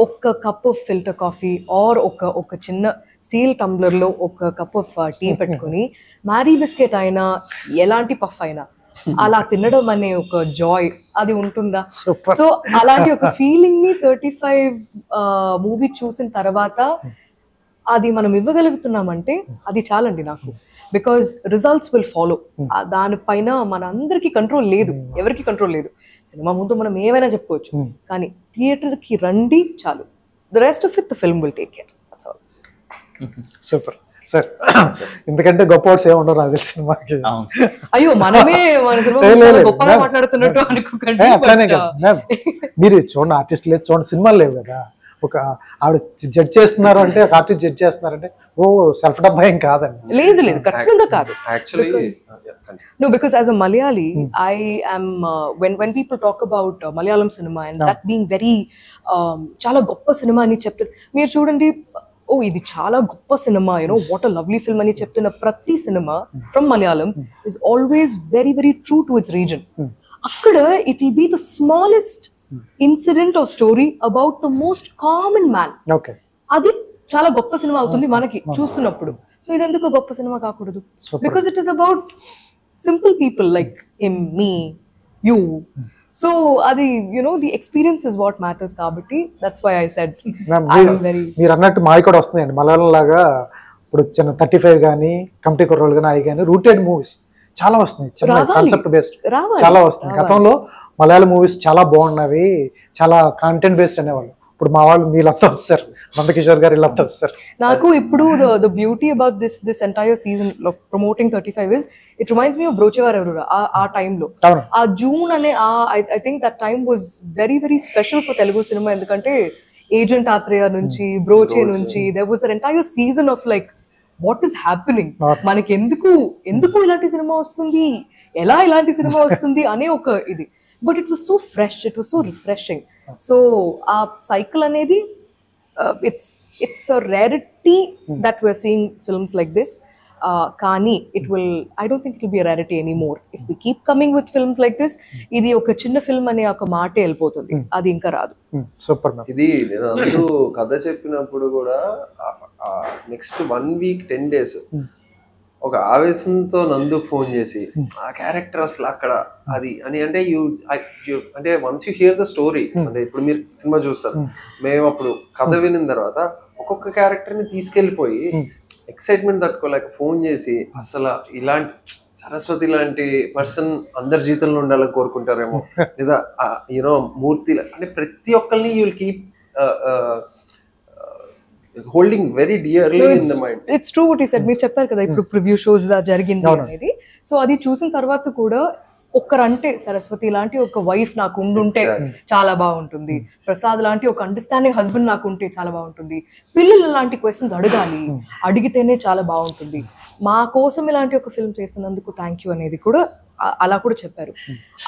ఒక్క cup of filter coffee or ఒక చిన్న స్టీల్ టంబ్లర్ లో ఒక కప్ ఆఫ్ టీ పెట్టుకుని, మ్యారీ బిస్కెట్ అయినా ఎలాంటి పఫ్ అయినా అలా తినడం అనే ఒక జాయ్ అది ఉంటుందా? సో అలాంటి ఒక ఫీలింగ్ ని 35 మూవీ చూసిన తర్వాత అది మనం ఇవ్వగలుగుతున్నామంటే అది చాలండి నాకు. Because results will follow. దానిపైన మన అందరికి కంట్రోల్ లేదు, ఎవరికి కంట్రోల్ లేదు. సినిమా ముందు మనం ఏమైనా చెప్పుకోవచ్చు, కానీ థియేటర్ కి రండి చాలు. The rest of it the film will take care. That's all. Super sir. ఎందుకంటే గొప్ప వర్డ్స్ ఏమి ఉండవు నాకు తెలిసి సినిమాకి. అయ్యో మనమే మన సినిమా గొప్పగా మాట్లాడుతున్నట్టు అనుకోకండి. అట్లానే కదా మ్యామ్, మీరు చూడండి ఆర్టిస్ట్ లేదు, చూడండి సినిమాలు లేవు కదా. ఒక ఆవిడ జడ్జ్ చేస్తున్నారు అంటే, ఒక ఆర్టిస్ట్ జడ్జ్ చేస్తున్నారంటే ఓ సెల్ఫ్ డబ్బా ఏం కాదండి. లేదు లేదు, ఖచ్చితంగా కాదు. Actually, No, because as a Malayali, I am when people talk about Malayalam cinema and that being very చాలా గొప్ప సినిమా అని చెప్తారు. మీరు చూడండి, ఓ ఇది చాలా గొప్ప సినిమా, వాట్ అ లవ్లీ ఫిల్మ్ అని చెప్తున్న ప్రతి సినిమా from Malayalam is always very very true to its reason. అక్కడ it will be the smallest incident of story about the most common man. అది చాలా గొప్ప సినిమా అవుతుంది మనకి చూస్తున్నప్పుడు. సో ఇది ఎందుకు గొప్ప సినిమా కాకూడదు? Because it is about simple people like him, me, you. So అది the experience is what matters. కాబట్టి దట్స్ వై ఐ సెడ్ మీరు అన్నట్టు మావి కూడా వస్తున్నాయండి మలయాళం లాగా. ఇప్పుడు చిన్న 35 కానీ, కమిటీ కుర్రోళ్ళు కానీ, అవి కానీ రూటెడ్ మూవీస్ చాలా వస్తున్నాయి, చిన్న కాన్సెప్ట్ బేస్డ్ చాలా వస్తున్నాయి. గతంలో మలయాళం మూవీస్ చాలా బాగున్నవి, చాలా కాంటెంట్ బేస్డ్ అనేవాళ్ళు. ఇప్పుడు మా వాళ్ళు మీరంతా వస్తారు, నందకిషోర్ గారు వీళ్ళంతా వస్తారు. నాకు ఇప్పుడు the beauty about this entire season of promoting 35 is it reminds me of Brochevaru Evaru ఆ టైంలో. ఆ జూన్ అనే I think that time was very very special for Telugu cinema. ఎందుకంటే ఏజెంట్ ఆత్రేయ నుంచి, బ్రోచే నుంచి, there was that entire season of like what is happening, మనకి ఎందుకు ఇలాంటి సినిమా వస్తుంది, ఎలా ఇలాంటి సినిమా వస్తుంది అనే ఒక ఇది. But it was so fresh, it was so refreshing. So ఆ సైకిల్ అనేది it's a rarity that we're seeing films like this. Kani, I don't think it will be a rarity anymore. If we keep coming with films like this, ఇది ఒక చిన్న film అనే ఒక మాట వెళ్ళిపోతుంది, అది ఇంకా రాదు. సూపర్. ఇది నేను అందరూ కథ చెప్పినప్పుడు కూడా నెక్స్ట్ 1 week 10 days ఒక ఆవేశంతో నందు ఫోన్ చేసి ఆ క్యారెక్టర్ అసలు అక్కడ అది అని అంటే అంటే once you here the story, అంటే ఇప్పుడు మీరు సినిమా చూస్తారు, మేము అప్పుడు కథ వినిన తర్వాత ఒక్కొక్క క్యారెక్టర్ ని తీసుకెళ్లిపోయి ఎక్సైట్మెంట్ తట్టుకోలేక ఫోన్ చేసి అసలు ఇలాంటి సరస్వతి లాంటి పర్సన్ అందరి జీవితంలో ఉండాలని కోరుకుంటారేమో, లేదా మూర్తి అంటే ప్రతి ఒక్కరిని you will keep holding very dearly in the mind. It's true what he said. మీరు చెప్పారు కదా ఇప్పుడు ప్రివ్యూ షోస్ జరిగింది అనేది. సో అది చూసిన తర్వాత కూడా ఒక్కరంటే సరస్వతి లాంటి ఒక వైఫ్ నాకు ఉండుంటే చాలా బాగుంటుంది, ప్రసాద్ లాంటి ఒక అండర్స్టాండింగ్ హస్బెండ్ నాకు ఉంటే చాలా బాగుంటుంది, పిల్లలు లాంటి క్వశ్చన్స్ అడగాలి, అడిగితేనే చాలా బాగుంటుంది, మా కోసం ఇలాంటి ఒక ఫిల్మ్ చేసినందుకు థ్యాంక్ యూ అనేది కూడా అలా కూడా చెప్పారు.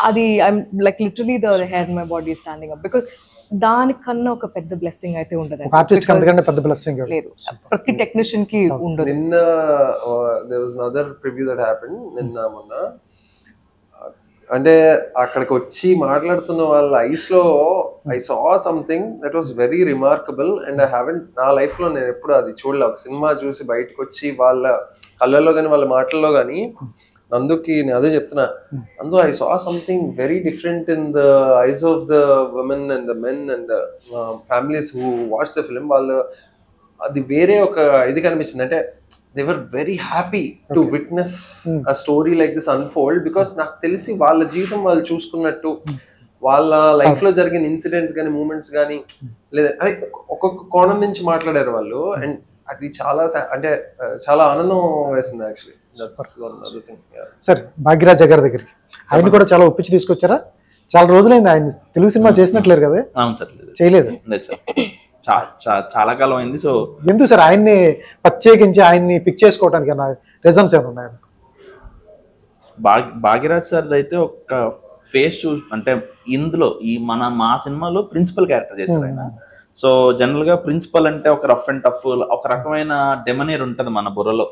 అది I'm like literally the hair my body standing up. Because దానికన్నా ఒక పెద్ద బ్లెస్సింగ్ అయితే ఉండదు, లేదు ప్రతి టెక్నీషియన్ కి ఉండదు. నిన్న there was another preview that happened నిన్న మొన్న, అంటే అక్కడికి వచ్చి మాట్లాడుతున్న వాళ్ళ ఐస్ లో I saw something that was very remarkable. And I haven't నా లైఫ్ లో నేను ఎప్పుడు అది చూడలే. ఒక సినిమా చూసి బయటకు వచ్చి వాళ్ళ కళ్ళల్లో కానీ వాళ్ళ మాటల్లో కానీ నందుకి నేను అదే చెప్తున్నా, నందు I saw something very different in the eyes of the women and the men and the families who watch the film. వాళ్ళు అది వేరే ఒక ఇది కనిపించింది. అంటే they were very happy to witness a story like this unfold, because నాకు తెలిసి వాళ్ళ జీవితం వాళ్ళు చూసుకున్నట్టు, వాళ్ళ లైఫ్ లో జరిగిన ఇన్సిడెంట్స్ కానీ మూమెంట్స్ కానీ లేదా అది ఒక్కొక్క కోణం నుంచి మాట్లాడారు వాళ్ళు. అండ్ అది చాలా అంటే చాలా ఆనందం వేసింది యాక్చువల్లీ. సార్ భాగ్యరాజ్ గారి దగ్గరికి ఆయన కూడా చాలా ఒప్పించి తీసుకొచ్చారా? చాలా రోజులైంది ఆయన తెలుగు సినిమా చేసినట్లేరు కదా? చేయలేదు, చాలా కాలం అయింది. సో ఎందుకు సార్ ఆయన్ని ప్రత్యేకించి ఆయన్ని పిక్ చేసుకోవడానికి రీజన్స్ ఏమైనా ఉన్నాయా? భాగ్యరాజ్ సార్ అయితే ఒక ఫేస్ అంటే ఇందులో మా సినిమాలో ప్రిన్సిపల్ క్యారెక్టర్ చేశారు ఆయన. సో జనరల్ గా ప్రిన్సిపల్ అంటే ఒక రఫ్ అండ్ టఫ్, ఒక రకమైన డెమనీర్ ఉంటది మన బుర్రలో.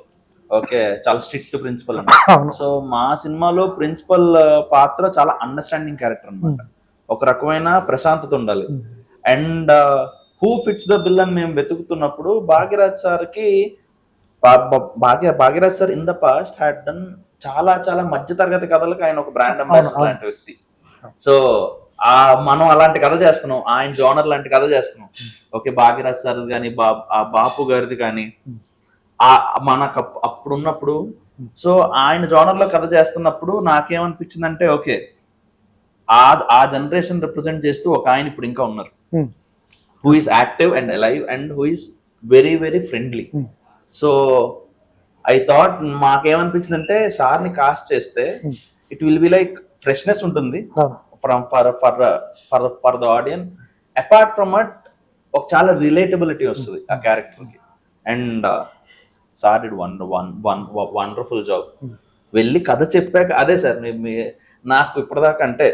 ఓకే, చాలా స్ట్రిక్ట్ ప్రిన్సిపల్ అంటే. సో మా సినిమాలో ప్రిన్సిపల్ పాత్ర చాలా అండర్స్టాండింగ్ క్యారెక్టర్ అనమాట. ఒక రకమైన ప్రశాంతత ఉండాలి. And who fits the bill అని మేము వెతుకుతున్నప్పుడు భాగ్యరాజ్ సార్కి, Bhagyaraj sir in the past had done చాలా చాలా మధ్య తరగతి కథలకు ఆయన ఒక బ్రాండ్ అంబాసిడర్ లాంటి వ్యక్తి. సో మనం అలాంటి కథ చేస్తున్నాం, ఆయన జోనర్ లాంటి కథ చేస్తున్నాం. ఓకే, భాగ్యరాజ్ సార్ కానీ బాపు గారిది కానీ మనకు అప్పుడున్నప్పుడు, సో ఆయన జోనర్ లో కథ చేస్తున్నప్పుడు నాకేమనిపించిందంటే, ఓకే ఆ జనరేషన్ రిప్రజెంట్ చేస్తూ ఒక ఆయన ఇప్పుడు ఇంకా ఉన్నారు, who is active and alive and who is very very friendly. So I thought, మాకేమనిపించిందంటే సార్ని కాస్ట్ చేస్తే it will be like freshness ఉంటుంది for the audience. Apart from at ఒక చాలా రిలేటబిలిటీ వస్తుంది ఆ క్యారెక్టర్ కి. And sir did wonderful job. వెళ్ళి కథ చెప్పాక, అదే సార్ నాకు ఇప్పటిదాకా అంటే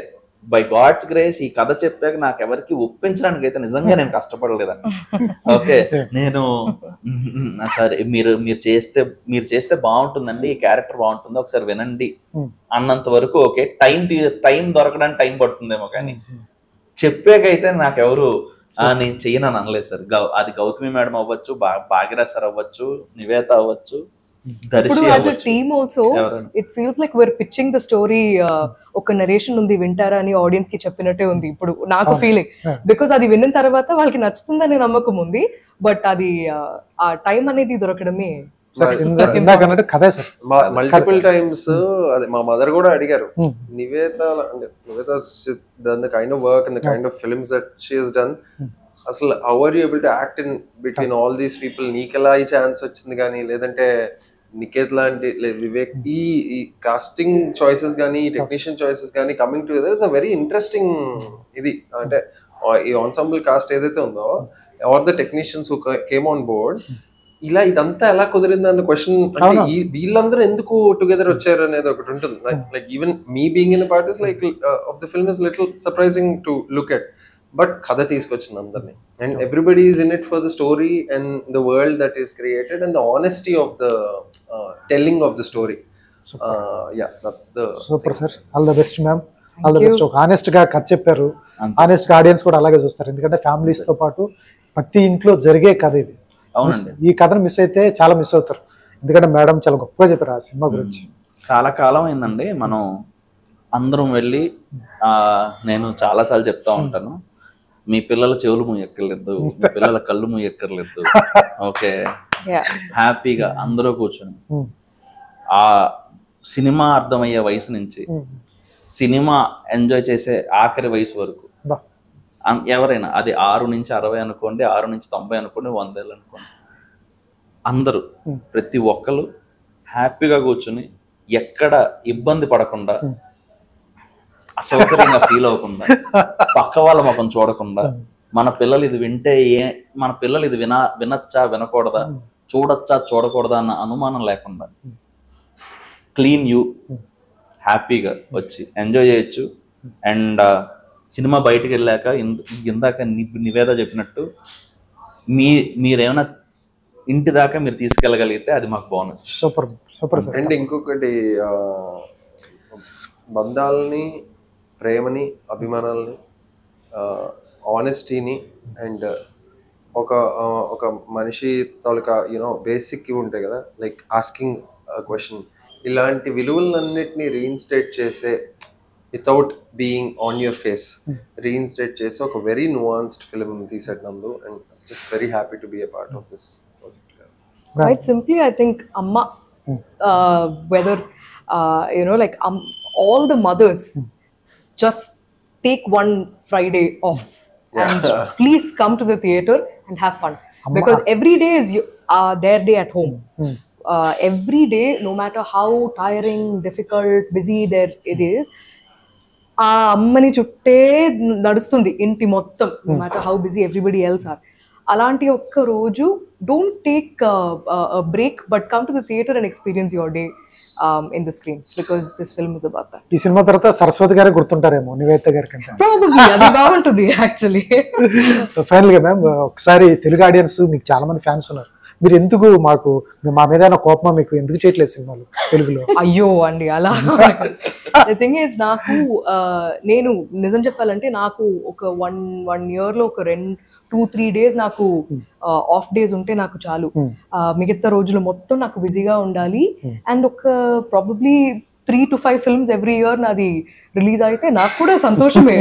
బై గాడ్స్ గ్రేస్ ఈ కథ చెప్పాక నాకు ఎవరికి ఒప్పించడానికి అయితే నిజంగా నేను కష్టపడలేదండి. ఓకే, నేను సరే మీరు చేస్తే బాగుంటుందండి, ఈ క్యారెక్టర్ బాగుంటుంది, ఒకసారి వినండి అన్నంత వరకు ఓకే. టైం దొరకడానికి టైం పడుతుందేమో, కానీ చెప్పాకైతే నాకెవరు నేను చెయ్యనని అనలేదు సార్. అది గౌతమి మేడం అవ్వచ్చు, భాగ్యరాజ్ సార్ అవ్వచ్చు, నివేత అవ్వచ్చు, ఇప్పుడు as a team also it feels like we are pitching the story. ఒక నరేషన్ ఉంది, వింటారా అని ఆడియన్స్ కి చెప్పినట్టే ఉంది ఇప్పుడు నాకు ఫీలింగ్. బికాస్ అది విన్న తర్వాత వాళ్ళకి నచ్చుతుందనే నమ్మకం ఉంది, బట్ అది ఆ టైం అనేది దొరకడమే. మల్టిపుల్ టైమ్స్ అదే మా మదర్ కూడా అడిగారు, Niveda kind of work and the kind of films that she has done, అసలు how are you able to act in between all these people, నీకెలా ఈ ఛాన్స్ వచ్చింది కానీ, లేదంటే నికేత్ లాంటి వివేక్, ఈ కాస్టింగ్ చాయిసెస్ కానీ టెక్నీషియన్ చాయిసెస్ కానీ coming together is a very interesting. ఇది అంటే ఈ ఆన్సాంబుల్ కాస్ట్ ఏదైతే ఉందో, or the technicians who came on board, ఇలా ఇదంతా ఎలా కుదిరింది అన్న క్వశ్చన్. అంటే వీళ్ళందరూ ఎందుకు టుగెదర్ వచ్చారు అనేది ఒకటి ఉంటుంది. Like even me being in part is like of the film is little surprising to look at. But కథ తీసుకొచ్చింది అందరినీ, and everybody is in it for the story and the world that is created and the honesty of the telling of the story. Super sir, all the best ma'am, all the best. ఒక honest గా కథ చెప్పారు, honest గా audience కూడా అలాగే చూస్తారు, ఎందుకంటే families తో పాటు ప్రతి ఇంట్లో జరిగే కథ ఇది. ఈ కథను మిస్ అయితే చాలా మిస్ అవుతారు, ఎందుకంటే మేడం చాలా గొప్పగా చెప్పారు ఆ సినిమా గురించి. చాలా కాలం అయిందండి మనం అందరం వెళ్ళి, నేను చాలా సార్లు చెప్తా ఉంటాను, మీ పిల్లల చెవులు మూయక్కర్లేదు, మీ పిల్లల కళ్ళు మూయక్కర్లేదు, ఓకే హ్యాపీగా అందరూ కూర్చొని ఆ సినిమా అర్థమయ్యే వయసు నుంచి సినిమా ఎంజాయ్ చేసే ఆఖరి వయసు వరకు ఎవరైనా, అది 6 నుంచి 60 అనుకోండి, 6 నుంచి 90 అనుకోండి, 100 ఏళ్ళు అనుకోండి, అందరూ ప్రతి ఒక్కరు హ్యాపీగా కూర్చుని ఎక్కడ ఇబ్బంది పడకుండా, అసౌకర్యంగా ఫీల్ అవ్వకుండా, పక్క వాళ్ళ ముఖం చూడకుండా, మన పిల్లలు ఇది వింటే మన పిల్లలు ఇది వినొచ్చా వినకూడదా, చూడొచ్చా చూడకూడదా అన్న అనుమానం లేకుండా క్లీన్ యూ హ్యాపీగా వచ్చి ఎంజాయ్ చేయొచ్చు. అండ్ సినిమా బయటకు వెళ్ళాక ఇందాక నివేద చెప్పినట్టు మీరేమైనా ఇంటి దాకా మీరు తీసుకెళ్ళగలిగితే అది మాకు bonus. Super super sir. And ఇంకొకటి, బంధాలని, ప్రేమని, అభిమానాలని, ఆనెస్టీని, అండ్ ఒక మనిషి తాలూకా బేసిక్ ఇవి ఉంటాయి కదా, లైక్ ఆస్కింగ్ క్వశ్చన్, ఇలాంటి విలువలన్నిటిని రీఇన్స్టేట్ చేసే, without being on your face reinstate చేసే ఒక వెరీ నువాన్స్డ్ ఫిల్మ్ తీసాడు నందు, and just very happy to be a part of this. Quite simply, I think Amma, whether like all the mothers, just take one Friday off and please come to the theater and have fun, because every day is their day at home. Every day, no matter how tiring, difficult, busy it is, ఆ అమ్మని చుట్టే నడుస్తుంది ఇంటి మొత్తం, no matter how busy everybody else are. అలాంటి ఒక్క రోజు don't take break, but come to the theatre and experience your day. in the screens, because this film is about that. ఈ సినిమా తర్వాత సరస్వతి గారే గుర్తుంటారేమో నివేత గారి కంటే. Probably అది బాగుంటుంది actually. ఫైనల్ గా మ్యామ్, ఒకసారి తెలుగు ఆడియన్స్ మీకు చాలా మంది ఫ్యాన్స్ ఉన్నారు, మీరు ఎందుకు మా మీద కోపమా, మీకు ఎందుకు చేయట్లేదు సినిమాలు తెలుగులో? అయ్యో అండి అలా. ద థింగ్ ఈజ్, నాకు నేను నిజం చెప్పాలంటే నాకు ఒక వన్ ఇయర్ లో ఒక 2-3 days నాకు ఆఫ్ డేస్ ఉంటే నాకు చాలు. మిగతా రోజులు మొత్తం నాకు బిజీగా ఉండాలి. అండ్ ఒక probably 3 to 5 films every year నాది రిలీజ్ అయితే నాకు కూడా సంతోషమే.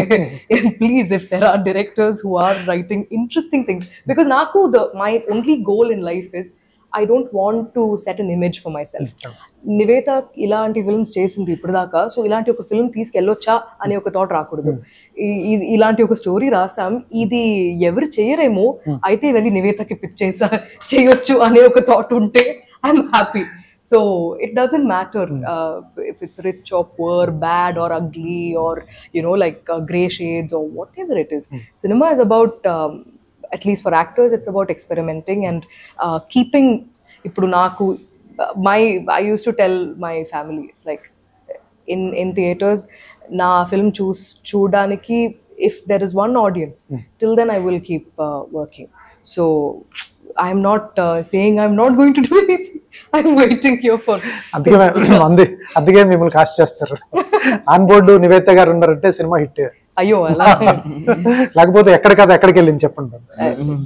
Please, if there are directors who are writing interesting things, because నాకు my only goal in life is I don't want to set an image for myself. Niveda ఇలాంటి films చేసింది ఇప్పుడు దాకా, సో ఇలాంటి ఒక ఫిల్మ్ తీసుకెళ్ళొచ్చా అనే ఒక థాట్ రాకూడదు. ఇలాంటి ఒక స్టోరీ రాసాం, ఇది ఎవరు చేయరేమో, అయితే వెళ్ళి నివేతకి పిచ్ చేయొచ్చు అనే ఒక థాట్ ఉంటే I'm happy. So it doesn't matter if it's rich or poor, bad or ugly, or like gray shades or whatever it is. Cinema is about, at least for actors, it's about experimenting and keeping. Ippudu naku I used to tell my family, it's like in theaters na film చూడడానికి, if there is one audience, till then I will keep working. So I am not saying I'm not going to do anything. I'm waiting here for. అందుకే మిమ్మల్ని cost చేస్తారు. On board Nivetha గారు ఉన్నారంటే cinema hit. అయ్యో అలా. లేకపోతే ఎక్కడికి వెళ్ళింది చెప్పండి.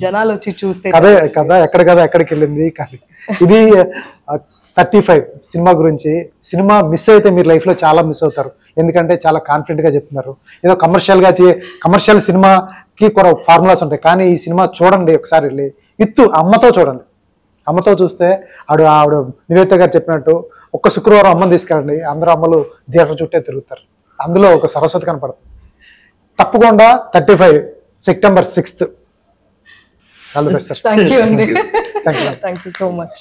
జనాలు వచ్చి చూస్తే కదా ఎక్కడికి వెళ్ళింది. కానీ ఇది 35 సినిమా గురించి. సినిమా మిస్ అయితే మీరు లైఫ్ లో చాలా మిస్ అవుతారు, ఎందుకంటే చాలా కాన్ఫిడెంట్ గా చెప్తున్నారు. ఏదో కమర్షియల్ సినిమాకి కొన్ని ఫార్ములాస్ ఉంటాయి, కానీ ఈ సినిమా చూడండి ఒకసారి వెళ్ళి, అమ్మతో చూడండి. అమ్మతో చూస్తే ఆవిడ నివేత గారు చెప్పినట్టు ఒక్క శుక్రవారం అమ్మని తీసుకెళ్ళండి, అందరూ అమ్మలు థియేటర్ చుట్టే తిరుగుతారు. అందులో ఒక సరస్వతి కనపడుతుంది. తప్పకుండా 35 September 6th. All the best sir. Thank you అండి. Thank you. Thank you so much.